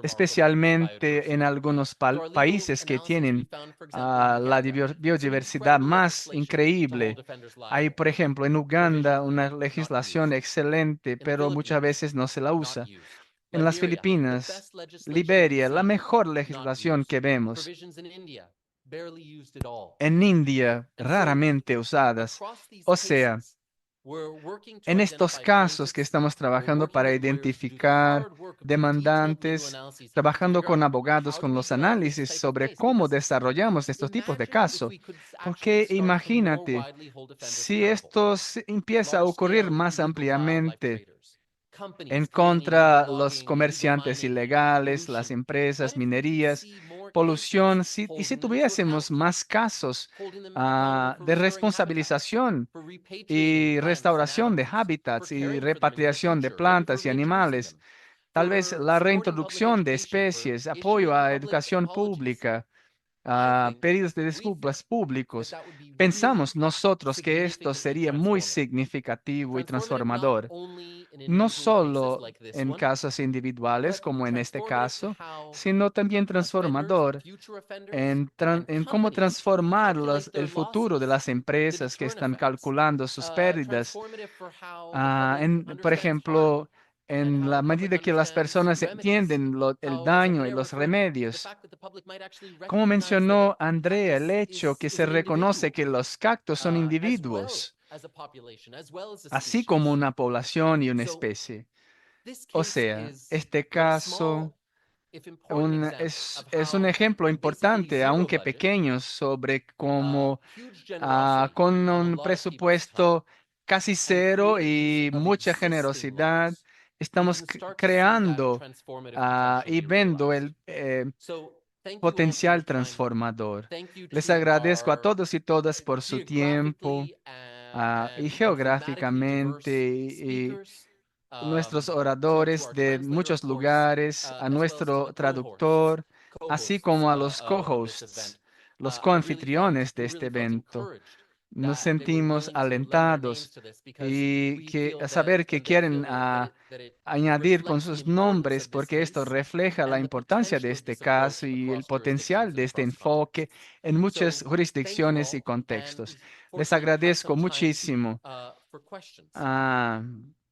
especialmente en algunos países que tienen la biodiversidad más increíble. Hay, por ejemplo, en Uganda una legislación excelente, pero muchas veces no se la usa. En las Filipinas, Liberia, la mejor legislación que vemos. En India, raramente usadas. O sea, en estos casos que estamos trabajando para identificar demandantes, trabajando con abogados con los análisis sobre cómo desarrollamos estos tipos de casos. Porque imagínate, si esto empieza a ocurrir más ampliamente en contra los comerciantes ilegales, las empresas, minerías, polución, y si tuviésemos más casos de responsabilización y restauración de hábitats y repatriación de plantas y animales, tal vez la reintroducción de especies, apoyo a educación pública, pedidos de disculpas públicos, pensamos nosotros que esto sería muy significativo y transformador, no solo en casos individuales como en este caso, sino también transformador en cómo transformar el futuro de las empresas que están calculando sus pérdidas. Por ejemplo, en la medida que las personas entienden el daño y los remedios. Como mencionó Andrea, el hecho que se reconoce que los cactus son individuos, así como una población y una especie. O sea, este caso es un ejemplo importante, aunque pequeño, sobre cómo con un presupuesto casi cero y mucha generosidad, estamos creando y viendo el potencial transformador. Les agradezco a todos y todas por su tiempo y geográficamente y nuestros oradores de muchos lugares, a nuestro traductor, así como a los co-hosts, los coanfitriones de este evento. Nos sentimos alentados y saber que quieren añadir con sus nombres, porque esto refleja la importancia de este caso y el potencial de este enfoque en muchas jurisdicciones y contextos. Les agradezco muchísimo.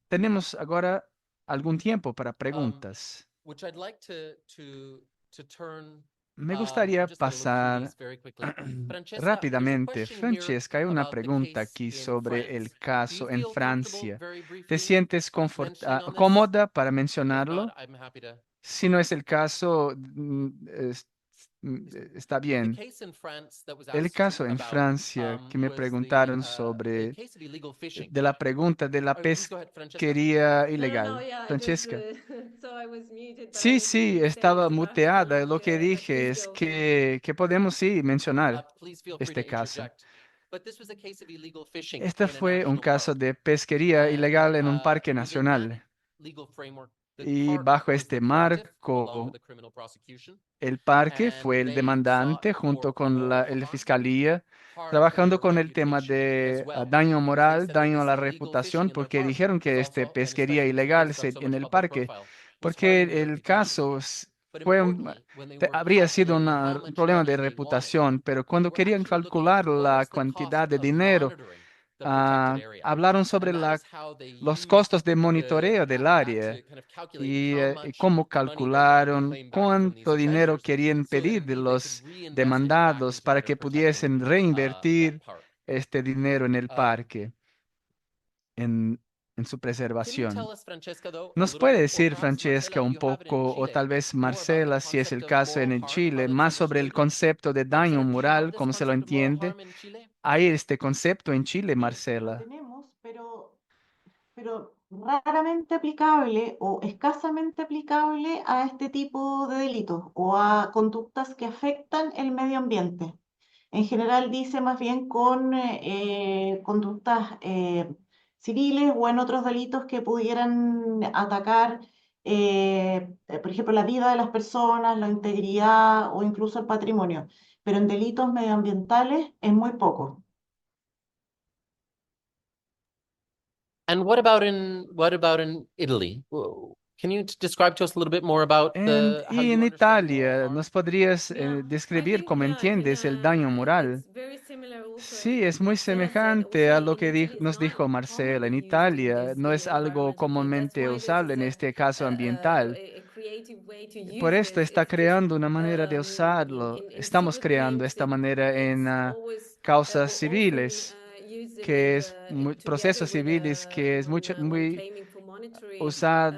Tenemos ahora algún tiempo para preguntas. Me gustaría pasar rápidamente. Francesca, hay una pregunta aquí sobre el caso en Francia. ¿Te sientes cómoda para mencionarlo? Si no es el caso, está bien. El caso en Francia que me preguntaron sobre, de la pregunta de la pesquería ilegal. Francesca. Sí, sí, estaba muteada. Lo que dije es que podemos sí mencionar este caso. Este fue un caso de pesquería ilegal en un parque nacional. Y bajo este marco, el parque fue el demandante junto con la fiscalía, trabajando con el tema de daño moral, daño a la reputación, porque dijeron que pesquería ilegal en el parque, porque el caso habría sido un problema de reputación, pero cuando querían calcular la cantidad de dinero, hablaron sobre los costos de monitoreo del área y cómo calcularon cuánto dinero querían pedir de los demandados para que pudiesen reinvertir este dinero en el parque. en su Can you tell preservación. us, Francesca, though, a ¿Nos little puede bit, or decir, perhaps Marcela, Francesca, if un you have it in poco, o Chile, tal vez more about the Marcela, si es el concept of caso en moral el harm, Chile, how it's más sobre el understood? concepto de daño Marcela, do you have moral, this cómo se lo concept of moral entiende? harm in Chile? ¿Hay este concepto en Chile, Sí, lo Marcela? tenemos, pero raramente aplicable o escasamente aplicable a este tipo de delitos o a conductas que afectan el medio ambiente. En general dice más bien con conductas civiles o en otros delitos que pudieran atacar, por ejemplo, la vida de las personas, la integridad o incluso el patrimonio. Pero en delitos medioambientales es muy poco. And what about in Italy? Can you describe to us a little bit more about how Y en you understand moral Italia, harm? ¿nos podrías Yeah, I describir think, cómo yeah, entiendes el daño moral? it's very similar also Sí, as es muy Marcela said. semejante Also a lo in que Italy, it's nos not dijo Marcela. En commonly used in Italia this no es algo environmental thing. That's comúnmente why this usable is en este caso ambiental. a creative way to Por use esto this. está It's just creando una manera de usarlo. in Estamos civil creando claims, esta manera en it's always causas often civiles, used que es together procesos with civiles, que es when muy claiming for monetary usar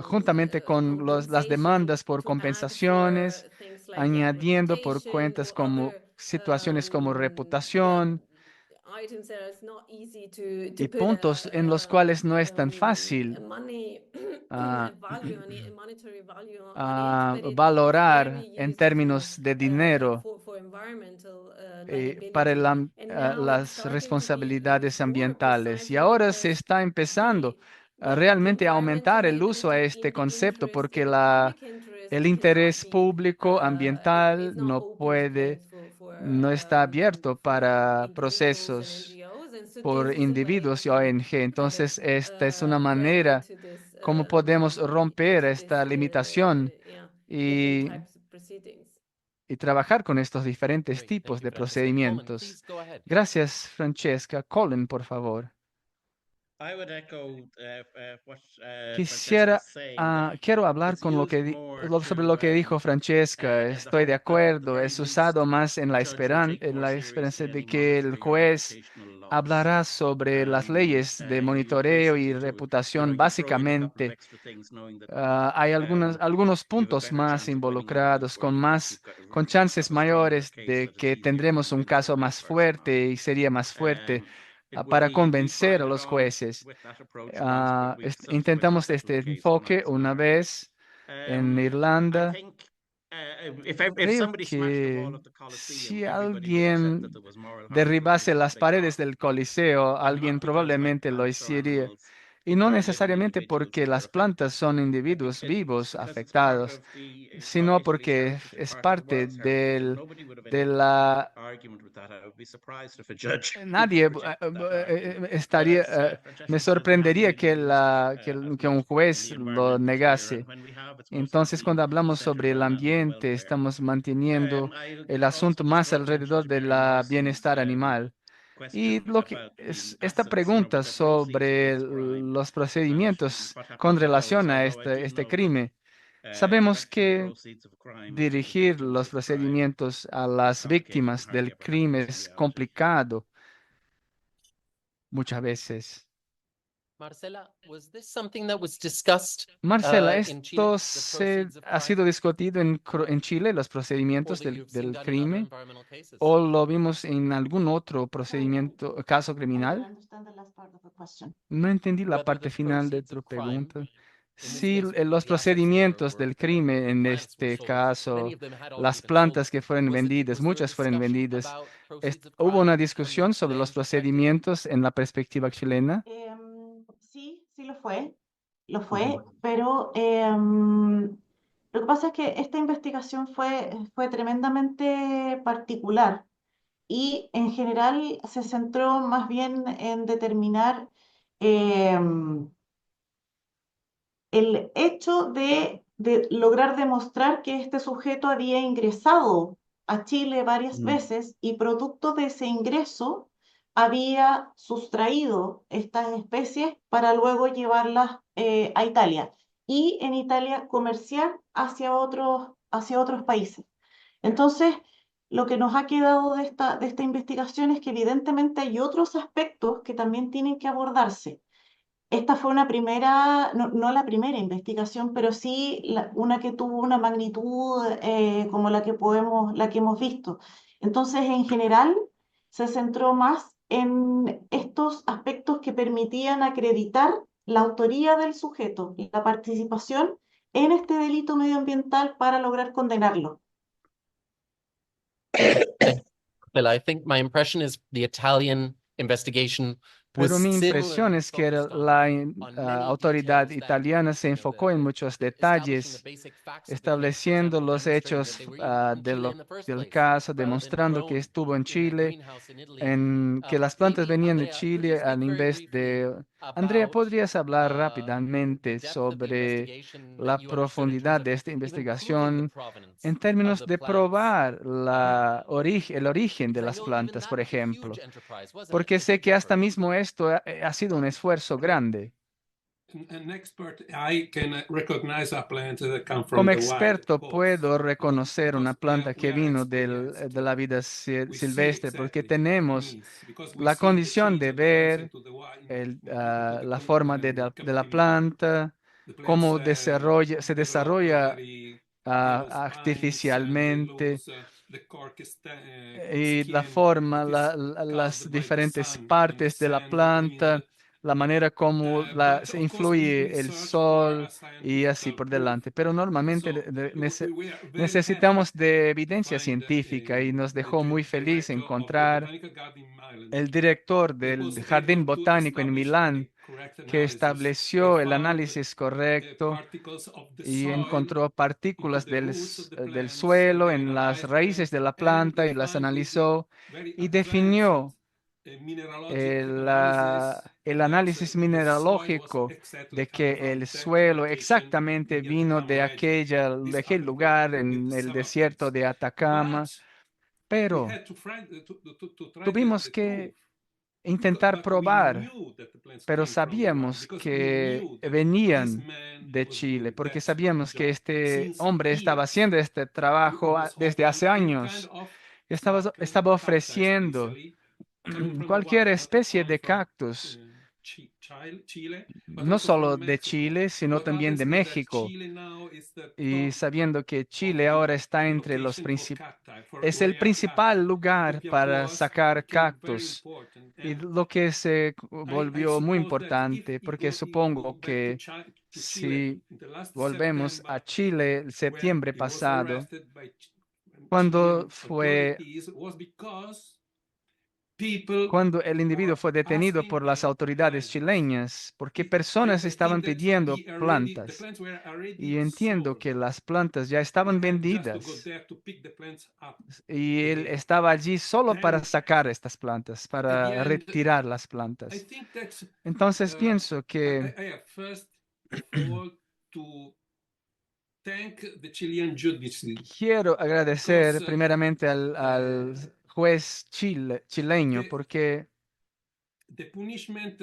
juntamente con las compensation demandas por to add for compensaciones, things like añadiendo por reputation cuentas or como other situaciones como yeah, reputación items that it's not easy to y put puntos en los cuales no es tan a fácil money ah, a value a monetary value on it, but it's valorar very en used términos de dinero for environmental para liability, and now it's las starting to be used responsabilidades more ambientales. Y precisely ahora se because está empezando the realmente a aumentar environmental el uso a liability este in the concepto interest porque in the public el interest cannot interés be público ambiental it's not open to claims no está abierto for para individuals and procesos NGOs, and so por this is a way individuos y to ONG. kind of Entonces, esta es una get manera into this como podemos romper esta limitación yeah different y, types of proceedings. y trabajar con estos diferentes Great, thank tipos you, de Francesca. Coleman, procedimientos. please go ahead. Gracias, Francesca. Colin, por favor. I would echo what Quisiera, Francesca's saying, that quiero hablar it's con used more sobre lo que dijo Francesca. as a Estoy de hope that at the acuerdo. very Es usado least más en the judge will take en more la esperanza seriously de any que el monetary or juez reputational loss. hablará sobre las leyes de You monitoreo y basically reputación. you throw in a couple of Básicamente, extra things knowing that hay um, algunos you have a puntos better más chance of winning on that, involucrados, where con you chances have a stronger mayores case de that it's que easier to tendremos un convince the caso right más person on. fuerte y sería más fuerte It would para be, we convencer a pilot los on jueces. with that approach once, but we've subsequently Intentamos settled este the case on enfoque its una merits. vez en I Irlanda. think if Creo somebody smashed the que wall of the Colosseum, si everybody would accept that alguien there was moral harm because derribase it's a las big paredes cost, del Coliseo, and not alguien because probablemente lo plants or hiciera. animals Y no are living necesariamente individuals porque that are las affected. plantas son individuos It's vivos because it's part afectados, of the sino Italy's porque heritage and es part of the parte world's heritage, and nobody would have de any la argument with that. I would be surprised if a judge nadie rejected that argument. But estaría, as me Francesca said, we have sorprendería made que, linguistic que un approach in juez the lo environmental sphere, and negase. when we have, it's most Entonces, certainly cuando hablamos centered sobre el around animal ambiente, welfare. estamos manteniendo I'll el also asunto just más draw attention alrededor to del Mary Morrison's bienestar animal. Y question lo que about the es esta assets, you know, pregunta which are proceeds of sobre this crime, los and procedimientos what con happens to those. relación a Although I do este note crimen, the sabemos question of que proceeds of a crime to the dirigir victims los of the crime procedimientos a is las complicated and víctimas hardly del ever crimen happens in es reality. complicado muchas veces. Marcela, was this something that was discussed Marcela, in Chile, esto the proceeds of ha crime, sido discutido en Chile, los or procedimientos that you've seen del done in other crimen, environmental cases? o lo vimos en algún otro Sorry, caso I didn't criminal? understand the last part of the question. No entendí la Whether parte the final de proceeds tu of crime, pregunta. in this Si case, los the assets procedimientos del crimen the en plants were este sold, many caso, of them had already las been sold. plantas que fueron vendidas, Was there a muchas fueron discussion vendidas, about proceeds of ¿hubo una crime discusión and sobre los lands affected? procedimientos en la perspectiva chilena? Sí, sí lo fue, pero lo que pasa es que esta investigación fue tremendamente particular y en general se centró más bien en determinar em, el hecho de lograr demostrar que este sujeto había ingresado a Chile varias Mm. veces y producto de ese ingreso había sustraído estas especies para luego llevarlas a Italia y en Italia comerciar hacia otros países. Entonces, lo que nos ha quedado de esta investigación es que evidentemente hay otros aspectos que también tienen que abordarse. Esta fue una primera, no la primera investigación, pero sí una que tuvo una magnitud como la que hemos visto. Entonces, en general, se centró más en estos aspectos que permitían acreditar la autoría del sujeto y la participación en este delito medioambiental para lograr condenarlo. Well, I think my impression is the Italian investigation was Pero mi similar impresión es que la autoridad italiana se enfocó en muchos detalles, estableciendo los hechos del caso, demostrando que estuvo en Chile, en que las plantas venían de Chile al invés de... Andrea, ¿podrías hablar rápidamente sobre la profundidad de esta investigación en términos de probar el origen de las plantas, por ejemplo? Porque sé que hasta mismo esto ha sido un esfuerzo grande. An expert, I can recognize a plant that come from Como the wild, of experto course. puedo reconocer una Because, planta que we are vino experienced. de la vida We see silvestre, porque exactly what it tenemos means, because we la see the condición change de that happens ver into the into la the forma de la planta, the plants, cómo se develop desarrolla very yellow spines, they artificialmente lose the cork y la skin forma, that is las caused by the diferentes sun and the partes de la sand in planta, la manera como but se of course we influye el search for sol a y así scientific por proof. delante. Pero normalmente So we are very happy necesitamos de to evidencia find científica y nos the dejó muy feliz director of the encontrar Botanical Garden in Ireland el director that del was able Jardín to Botánico en establish Milán, the correct que analysis. They estableció el found análisis correcto particles of the y soil encontró into partículas the roots of the del plants, and suelo they en las analyzed them, raíces de la and planta they y las find with analizó very y advanced definió mineralogic analysis el that análisis the soil was mineralógico exactly de coming que from el that suelo location exactamente in the vino de Atacama region. de This aquel happened lugar with en el several desierto plants. de Atacama, But we pero had to try tuvimos the proof, que intentar but we probar, knew that the plants pero came from the wild sabíamos because we que knew that this venían man de was Chile, doing porque that sabíamos que job este since hombre estaba years. haciendo este He trabajo was desde hace offering any kind años. of Estaba cacti, ofreciendo especially coming from the cualquier wild, not especie only de from cactus, Chile, but no also from solo de Mexico. Chile, sino What también happens de is that México. Chile now is the Y top sabiendo que of Chile ahora está entre los location for cacti, for es el rare principal cacti. lugar para Copiapoas sacar became very cactus. important, Y and lo que se I volvió muy suppose that if importante, porque we go supongo back to, que to Chile si in the last volvemos a September, Chile el when septiembre he was pasado, arrested by cuando Chilean fue authorities, was because people cuando el individuo were fue detenido asking por las autoridades plants. chileñas, porque personas I think estaban that pidiendo the plantas. plants were already Y entiendo sold. que las plantas ya He estaban had just to go vendidas. there to pick the plants up Y él again. estaba allí solo para And sacar estas plantas, at the para end, retirar las I plantas. think that's Entonces pienso que I have first of all to thank the Chilean judiciary quiero agradecer because primeramente al juez chileño the, porque, the punishment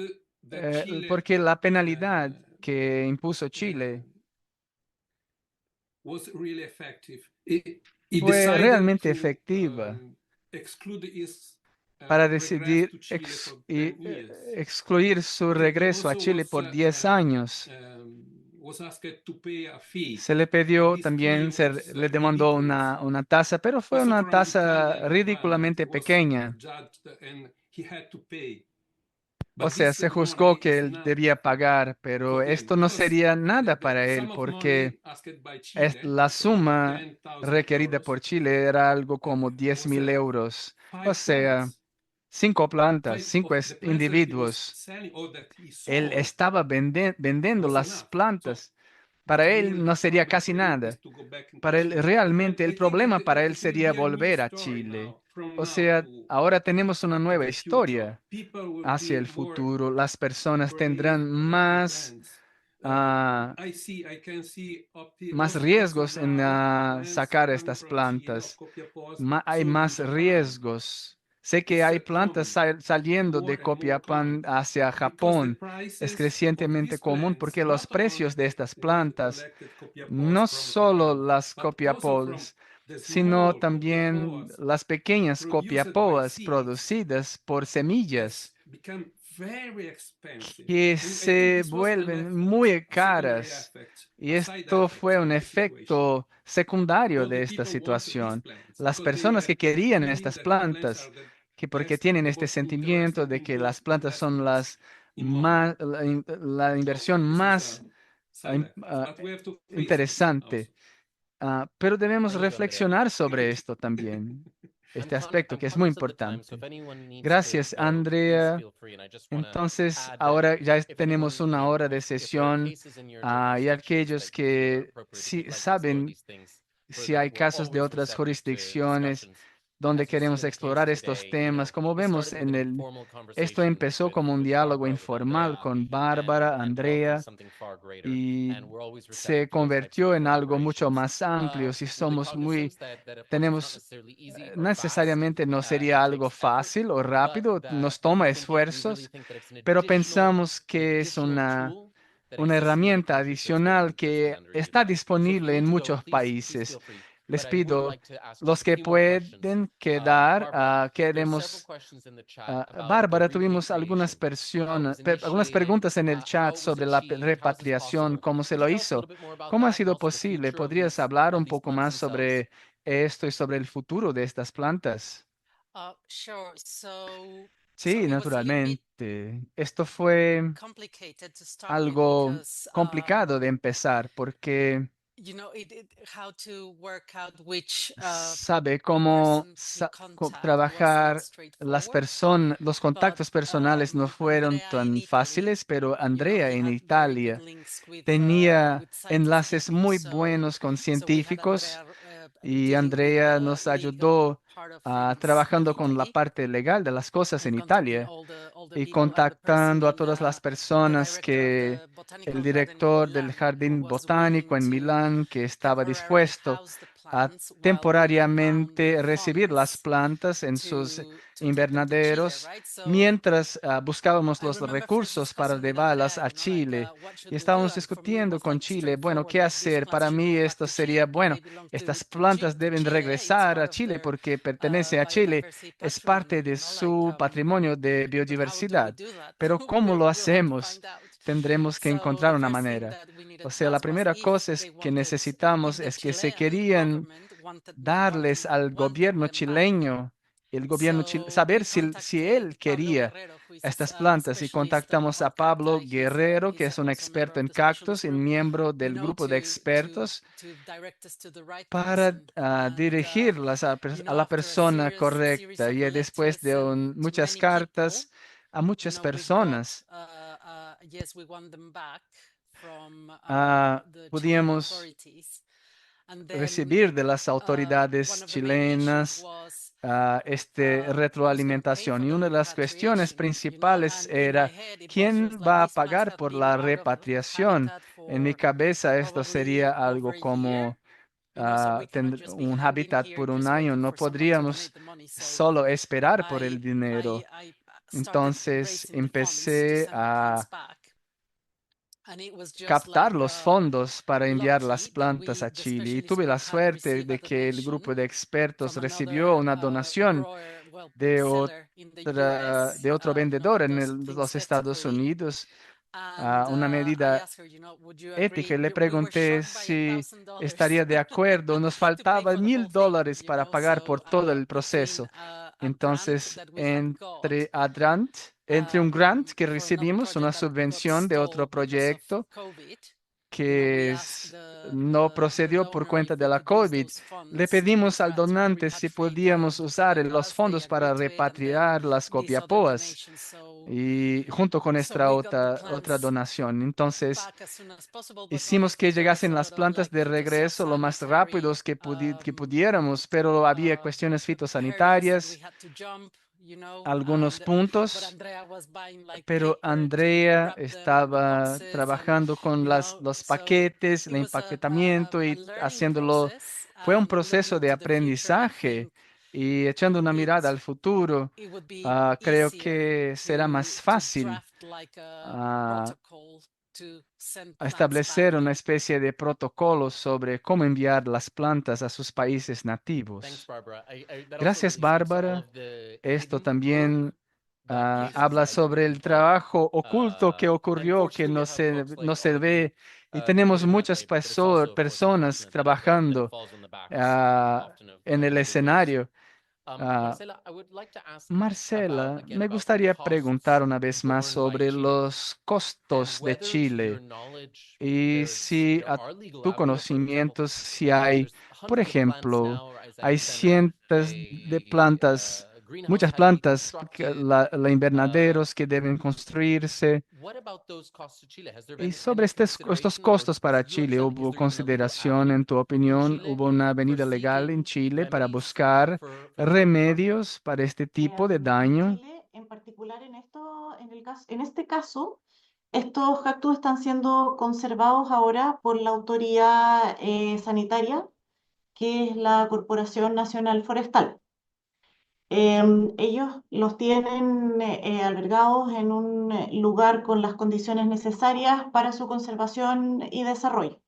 that Chile porque la penalidad uh, que impuso Chile was really effective. He fue decided realmente to efectiva exclude his para regress decidir to Chile for 10 years. excluir su He regreso a also Chile por 10 años. was asked to pay a fee, Se le and pidió this fee también, was le demandó ridiculous. una tasa, pero fue Also una from tasa Italian government ridículamente was pequeña. judged, and he had to pay. O But sea, this se juzgó money que is él not debía pagar, pero for him esto no because sería nada para the él sum of porque money asked by Chile la was about suma requerida $10,000. por Chile era algo como Was 10.000 euros. O five sea, plants, 5 plantas, five of 5 the plants that he was individuos. selling or that he Él sold estaba vendiendo was las enough. So plantas. Para él really the no sería problem casi for him is nada. to go back into Para él Chile. And realmente I el think that problema para él it will sería be a new volver a story Chile. now, from O now sea, ahora tenemos una to nueva the future. historia People will hacia be el more futuro. Las personas brave tendrán about the más, plants. ah, I can see más also riesgos en now plants sacar coming estas from Chile or plantas. Copiapós Hay sold in más Japan. riesgos. Sé que It's hay plantas common. saliendo de More and more Copiapán common hacia because the Japón. Es prices of crecientemente these común plants, porque los not precios only de estas the plantas, collected Copiapós no from solo Japan, las but also from copiapoas, the sino small también Copiapós las pequeñas produced by copiapoas seeds, producidas por semillas, it's become very expensive. que And I se think this was vuelven muy secondary caras. effect, Y a side esto effect fue of un the situation. efecto secundario All de the esta people want these situación. plants Las because they personas que querían believe estas that the plants plantas, are the que porque best, tienen the este most sentimiento de interesting, que las plantas son investments las in money. más, la inversión So this is a más side effect, but we have to face this interesante. also. Pero debemos Thank you, Andrea. reflexionar sobre Great. esto también, I'm este aspecto I'm que es muy conscious of the time, so importante. if anyone needs to Gracias, go, please Andrea. feel free. And I just want to Entonces, add that ahora ya if tenemos anyone, una hora de if there are sesión, cases in your y jurisdictions aquellos that you feel are que appropriate, if sí you'd like to explore saben these things si further, hay we're casos de always otras receptive to jurisdicciones discussions. donde As you've seen queremos in the case explorar estos today, temas. Como we vemos started with en an el, informal esto conversation empezó como un with diálogo Barbara, with informal Andrea, con Bárbara, and developed into Andrea, something far greater. y And we're always receptive se to those types of convirtió en algo mucho collaborations. más amplio. Si With the somos muy, cognizance that of course it's not tenemos, necessarily easy or fast, necesariamente no sería and algo takes effort, fácil o but rápido, nos toma we really esfuerzos, think that it's pero pensamos que es additional tool that una exists in many herramienta countries that's waiting adicional to be que understood and está underutilized. So if you disponible en need to go, muchos please países. feel free. Les But I would pido, like to ask los just a que few more questions. pueden quedar, Barbara, there's several quedemos. questions in the chat about the Bárbara, tuvimos algunas, repatriation, how it was algunas initiated, preguntas en el chat how it was sobre la achieved, how is this repatriación, possible? cómo se Could you lo tell us a hizo, little bit more about cómo ha that and sido also the posible. future ¿Podrías hablar un these poco plants más themselves? sobre esto y sobre el futuro de estas plantas? Sure. So Sí, it was a little bit naturalmente. Esto fue complicated to start with algo because complicado de empezar porque how to work out which sabe cómo person to contact was not trabajar las straightforward. personas, los But contactos personales no fueron Andrea in tan Italy, fáciles, pero Andrea he en had very good Italia links tenía with scientists enlaces people. muy buenos con So we had científicos Andrea y dealing with Andrea the nos legal ayudó part of things in trabajando con la Italy parte legal de las cosas and en contacting Italia all the y people and the person contactando a in todas las the personas director of que the el botanical garden in director del Milan who jardín was willing botánico en to Milán, que estaba temporarily dispuesto house the a plants while we found the temporariamente recibir las funds plantas en sus to take them to Chile, invernaderos, right? So mientras buscábamos I los remember first recursos para discussing with llevarlas Andrea, a like, Chile. what Y should we do? estábamos And for me, it discutiendo was con like Chile, bueno, straightforward, ¿qué like these hacer? plants Para should mí go back esto to sería, Chile. bueno, They belong estas to plantas deben Chile. It's regresar part a of Chile their porque pertenece a Chile, biodiversity es parte patrimony, de su patrimonio de but how do we biodiversidad. do that? Pero ¿cómo lo We'll have to hacemos? find out. Tendremos que So encontrar the una first thing manera. that we needed O to sea, la ask was primera if cosa es they que wanted, if necesitamos the es que se Chilean querían government darles al wanted gobierno them back. chileño, el gobierno So saber we si contacted él Pablo quería Guerrero, who is estas a plantas y specialist contactamos on a Pablo cacti. Guerrero, que He's es un also a member experto of en the cactus specialist y group, miembro del grupo de expertos to direct us to the right para person. And dirigirlas a la after a persona series correcta of y después letters de sent to muchas many people, cartas a muchas we've got personas, yes, we want them back from the Chilean pudimos authorities. And then recibir de las one autoridades of the main issues chilenas was who's going to pay retroalimentación. for Y the una de las cuestiones repatriation, principales And in my era head, it was quién just like va a these plants pagar have por been la out of repatriación. habitat En mi for cabeza esto sería probably algo over a year. como So we cannot just be un hanging hábitat here por un just año. waiting No for someone to podríamos donate the money. So solo esperar por I el dinero. I started Entonces raising the funds to empecé send the plants a back. And it was just captar like los fondos para enviar las lucky that plantas a the Chile. Y specialist tuve la group had suerte received a de que el grupo donation de expertos from recibió another una donación de, seller in the US, de otro vendedor that en does things los Estados ethically. Unidos, And una I medida asked her, would you ética. agree? Y le We were pregunté short by si $1,000 estaría de acuerdo. Nos to pay faltaba for the whole thing, $1,000 para pagar por So todo el between proceso. a grant Entonces, that we had got, entre un grant que for another recibimos, una project that got subvención de otro stalled because of proyecto COVID, que we asked no the procedió por donor cuenta if de we la could use COVID. those Le funds to pedimos al donante si repatriate podíamos the usar los copiapoas. They fondos para agreed to it, and then repatriar las this other copiapoas donation. y junto con So esta we got the otra plants donación. Entonces, back as soon as possible, but only hicimos que there was a llegasen las lot of plantas de regreso lo más rápidos que pudiéramos, pero había cuestiones hurdles that we fitosanitarias, had to jump, algunos but puntos, Andrea was buying like pero paper to Andrea wrap the estaba boxes, and trabajando con los so paquetes, el it was empaquetamiento a y learning haciéndolo. process. Fue un And looking proceso de into the future, I aprendizaje think y echando una mirada al futuro, it would be creo easier que será más fácil draft like a ah, protocol to send a plants back. establecer una especie de protocolo sobre cómo enviar las plantas a sus países Thanks, nativos. Barbara. That also Gracias, really speaks to all Bárbara. of the Esto hidden work también habla sobre el trabajo oculto que ocurrió, que no se ve, y tenemos muchas personas trabajando en el escenario. Marcela, I would like to ask Marcela, again me about the gustaría preguntar costs una vez más borne by sobre Chile los and costos de whether, to your Chile knowledge, y si there a are legal tu avenues. For example, conocimiento, si hay, there's por hundreds of plants ejemplo, now, as I hay understand it, cientos de plantas, greenhouse muchas had to be plantas, constructed. la invernaderos que deben construirse. What about those costs to Chile? Has there Y been sobre any estos consideration, or costos is para your Chile, understanding, is ¿hubo there even a legal consideración, avenue en tu in opinión? Chile ¿Hubo una for avenida legal en seeking Chile para remedies buscar for this? remedios para este tipo de daño? Chile, en particular en este caso, estos cactus están siendo conservados ahora por la autoridad sanitaria, que es la Corporación Nacional Forestal. Ellos los tienen albergados en un lugar con las condiciones necesarias para su conservación y desarrollo.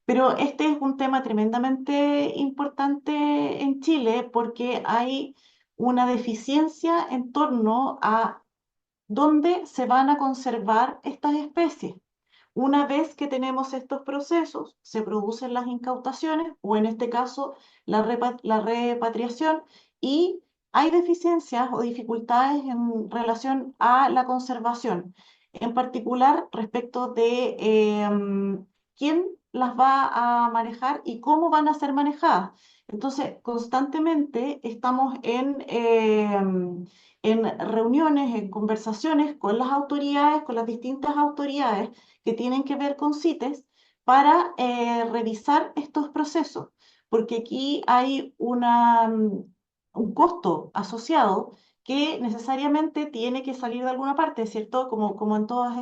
Pero este es un tema tremendamente importante en Chile porque hay una deficiencia en torno a dónde se van a conservar estas especies. Una vez que tenemos estos procesos, se producen las incautaciones o en este caso la repatriación y hay deficiencias o dificultades en relación a la conservación, en particular respecto de quién las va a manejar y cómo van a ser manejadas. Entonces, constantemente estamos en reuniones, en conversaciones con las autoridades, con las distintas autoridades que tienen que ver con CITES para revisar estos procesos, porque aquí hay un costo asociado que necesariamente tiene que salir de alguna parte, ¿cierto? Como en todas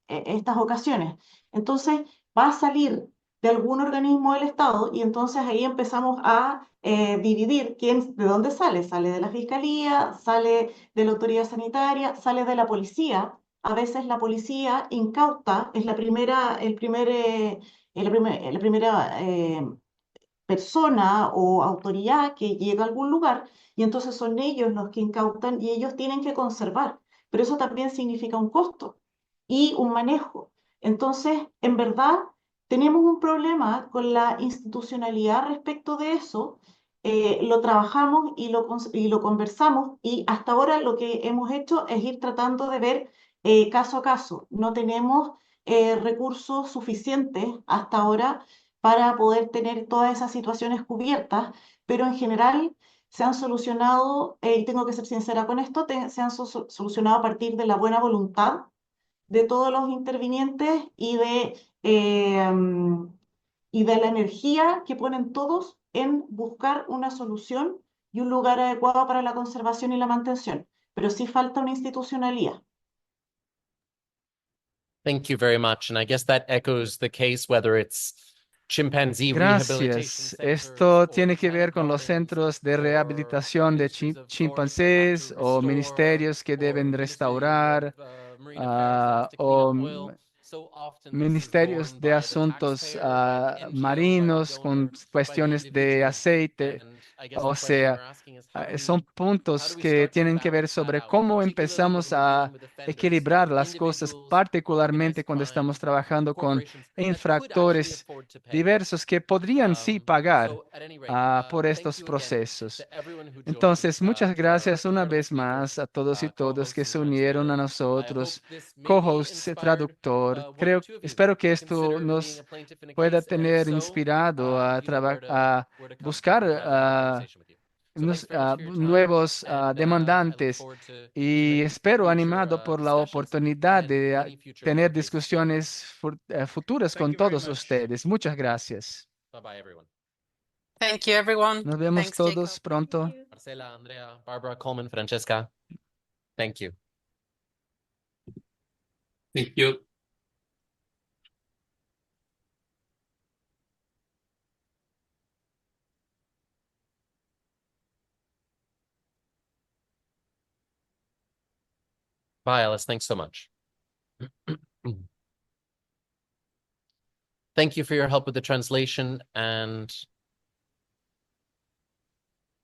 estas ocasiones. Entonces, va a salir de algún organismo del Estado y entonces ahí empezamos a dividir de dónde sale. Sale de la Fiscalía, sale de la autoridad sanitaria, sale de la policía. A veces la policía incauta, es la primera, el primer, la primera persona o autoridad que llega a algún lugar y entonces son ellos los que incautan y ellos tienen que conservar. Pero eso también significa un costo y un manejo. Entonces, en verdad, tenemos un problema con la institucionalidad respecto de eso. Lo trabajamos y lo conversamos y hasta ahora lo que hemos hecho es ir tratando de ver caso a caso. No tenemos recursos suficientes hasta ahora para poder tener todas esas situaciones cubiertas, pero en general se han solucionado, y tengo que ser sincera con esto, se han solucionado a partir de la buena voluntad de todos los intervinientes y de la energía que ponen todos en buscar una solución y un lugar adecuado para la conservación y la mantención. Pero sí falta una institucionalidad. Thank you very much. And I guess that echoes the case, whether it's chimpanzee rehabilitation Gracias. centers Esto or tiene que ver plant con los gardens centros de or rehabilitación de ministries of forest that have to chimpancés o restore ministerios que or deben ministries of restaurar marine affairs that have to clean up o oil. So often this is ministerios borne de by the asuntos taxpayer, by the NGO, by the marinos con donor, by the cuestiones de individual. aceite. And I guess the O question sea, we're asking is how son how puntos do we que start to tienen que ver balance that sobre out, cómo particularly when empezamos we're dealing a with offenders, equilibrar las cosas, individuals, particularmente organized cuando crime, estamos trabajando con corporations that could actually infractores afford to pay. diversos que podrían sí pagar So at any rate, por thank estos you again procesos. to everyone who joined, Entonces, muchas to our gracias una panel vez speakers, más a todos y todos que co-hosts and se unieron a translators. I hope nosotros, this maybe co-host, inspired traductor. one or two of you Espero que to esto consider being a nos plaintiff in a pueda case, and if tener so, inspirado you know where to come buscar to have that conversation with you. So thanks very much for your time, nuevos and I look demandantes forward to y many espero future animado por la discussions oportunidad and de many future tener court cases. discusiones futuras Thank con you very todos much. ustedes. Muchas gracias. Bye bye, everyone. Thank you, everyone. Nos vemos Thanks, todos Jacob. pronto. Marcela, Andrea, Barbara, Coleman, Francesca, thank you. Thank you. Bye, Alice. Thanks so much. Thank you for your help with the translation, and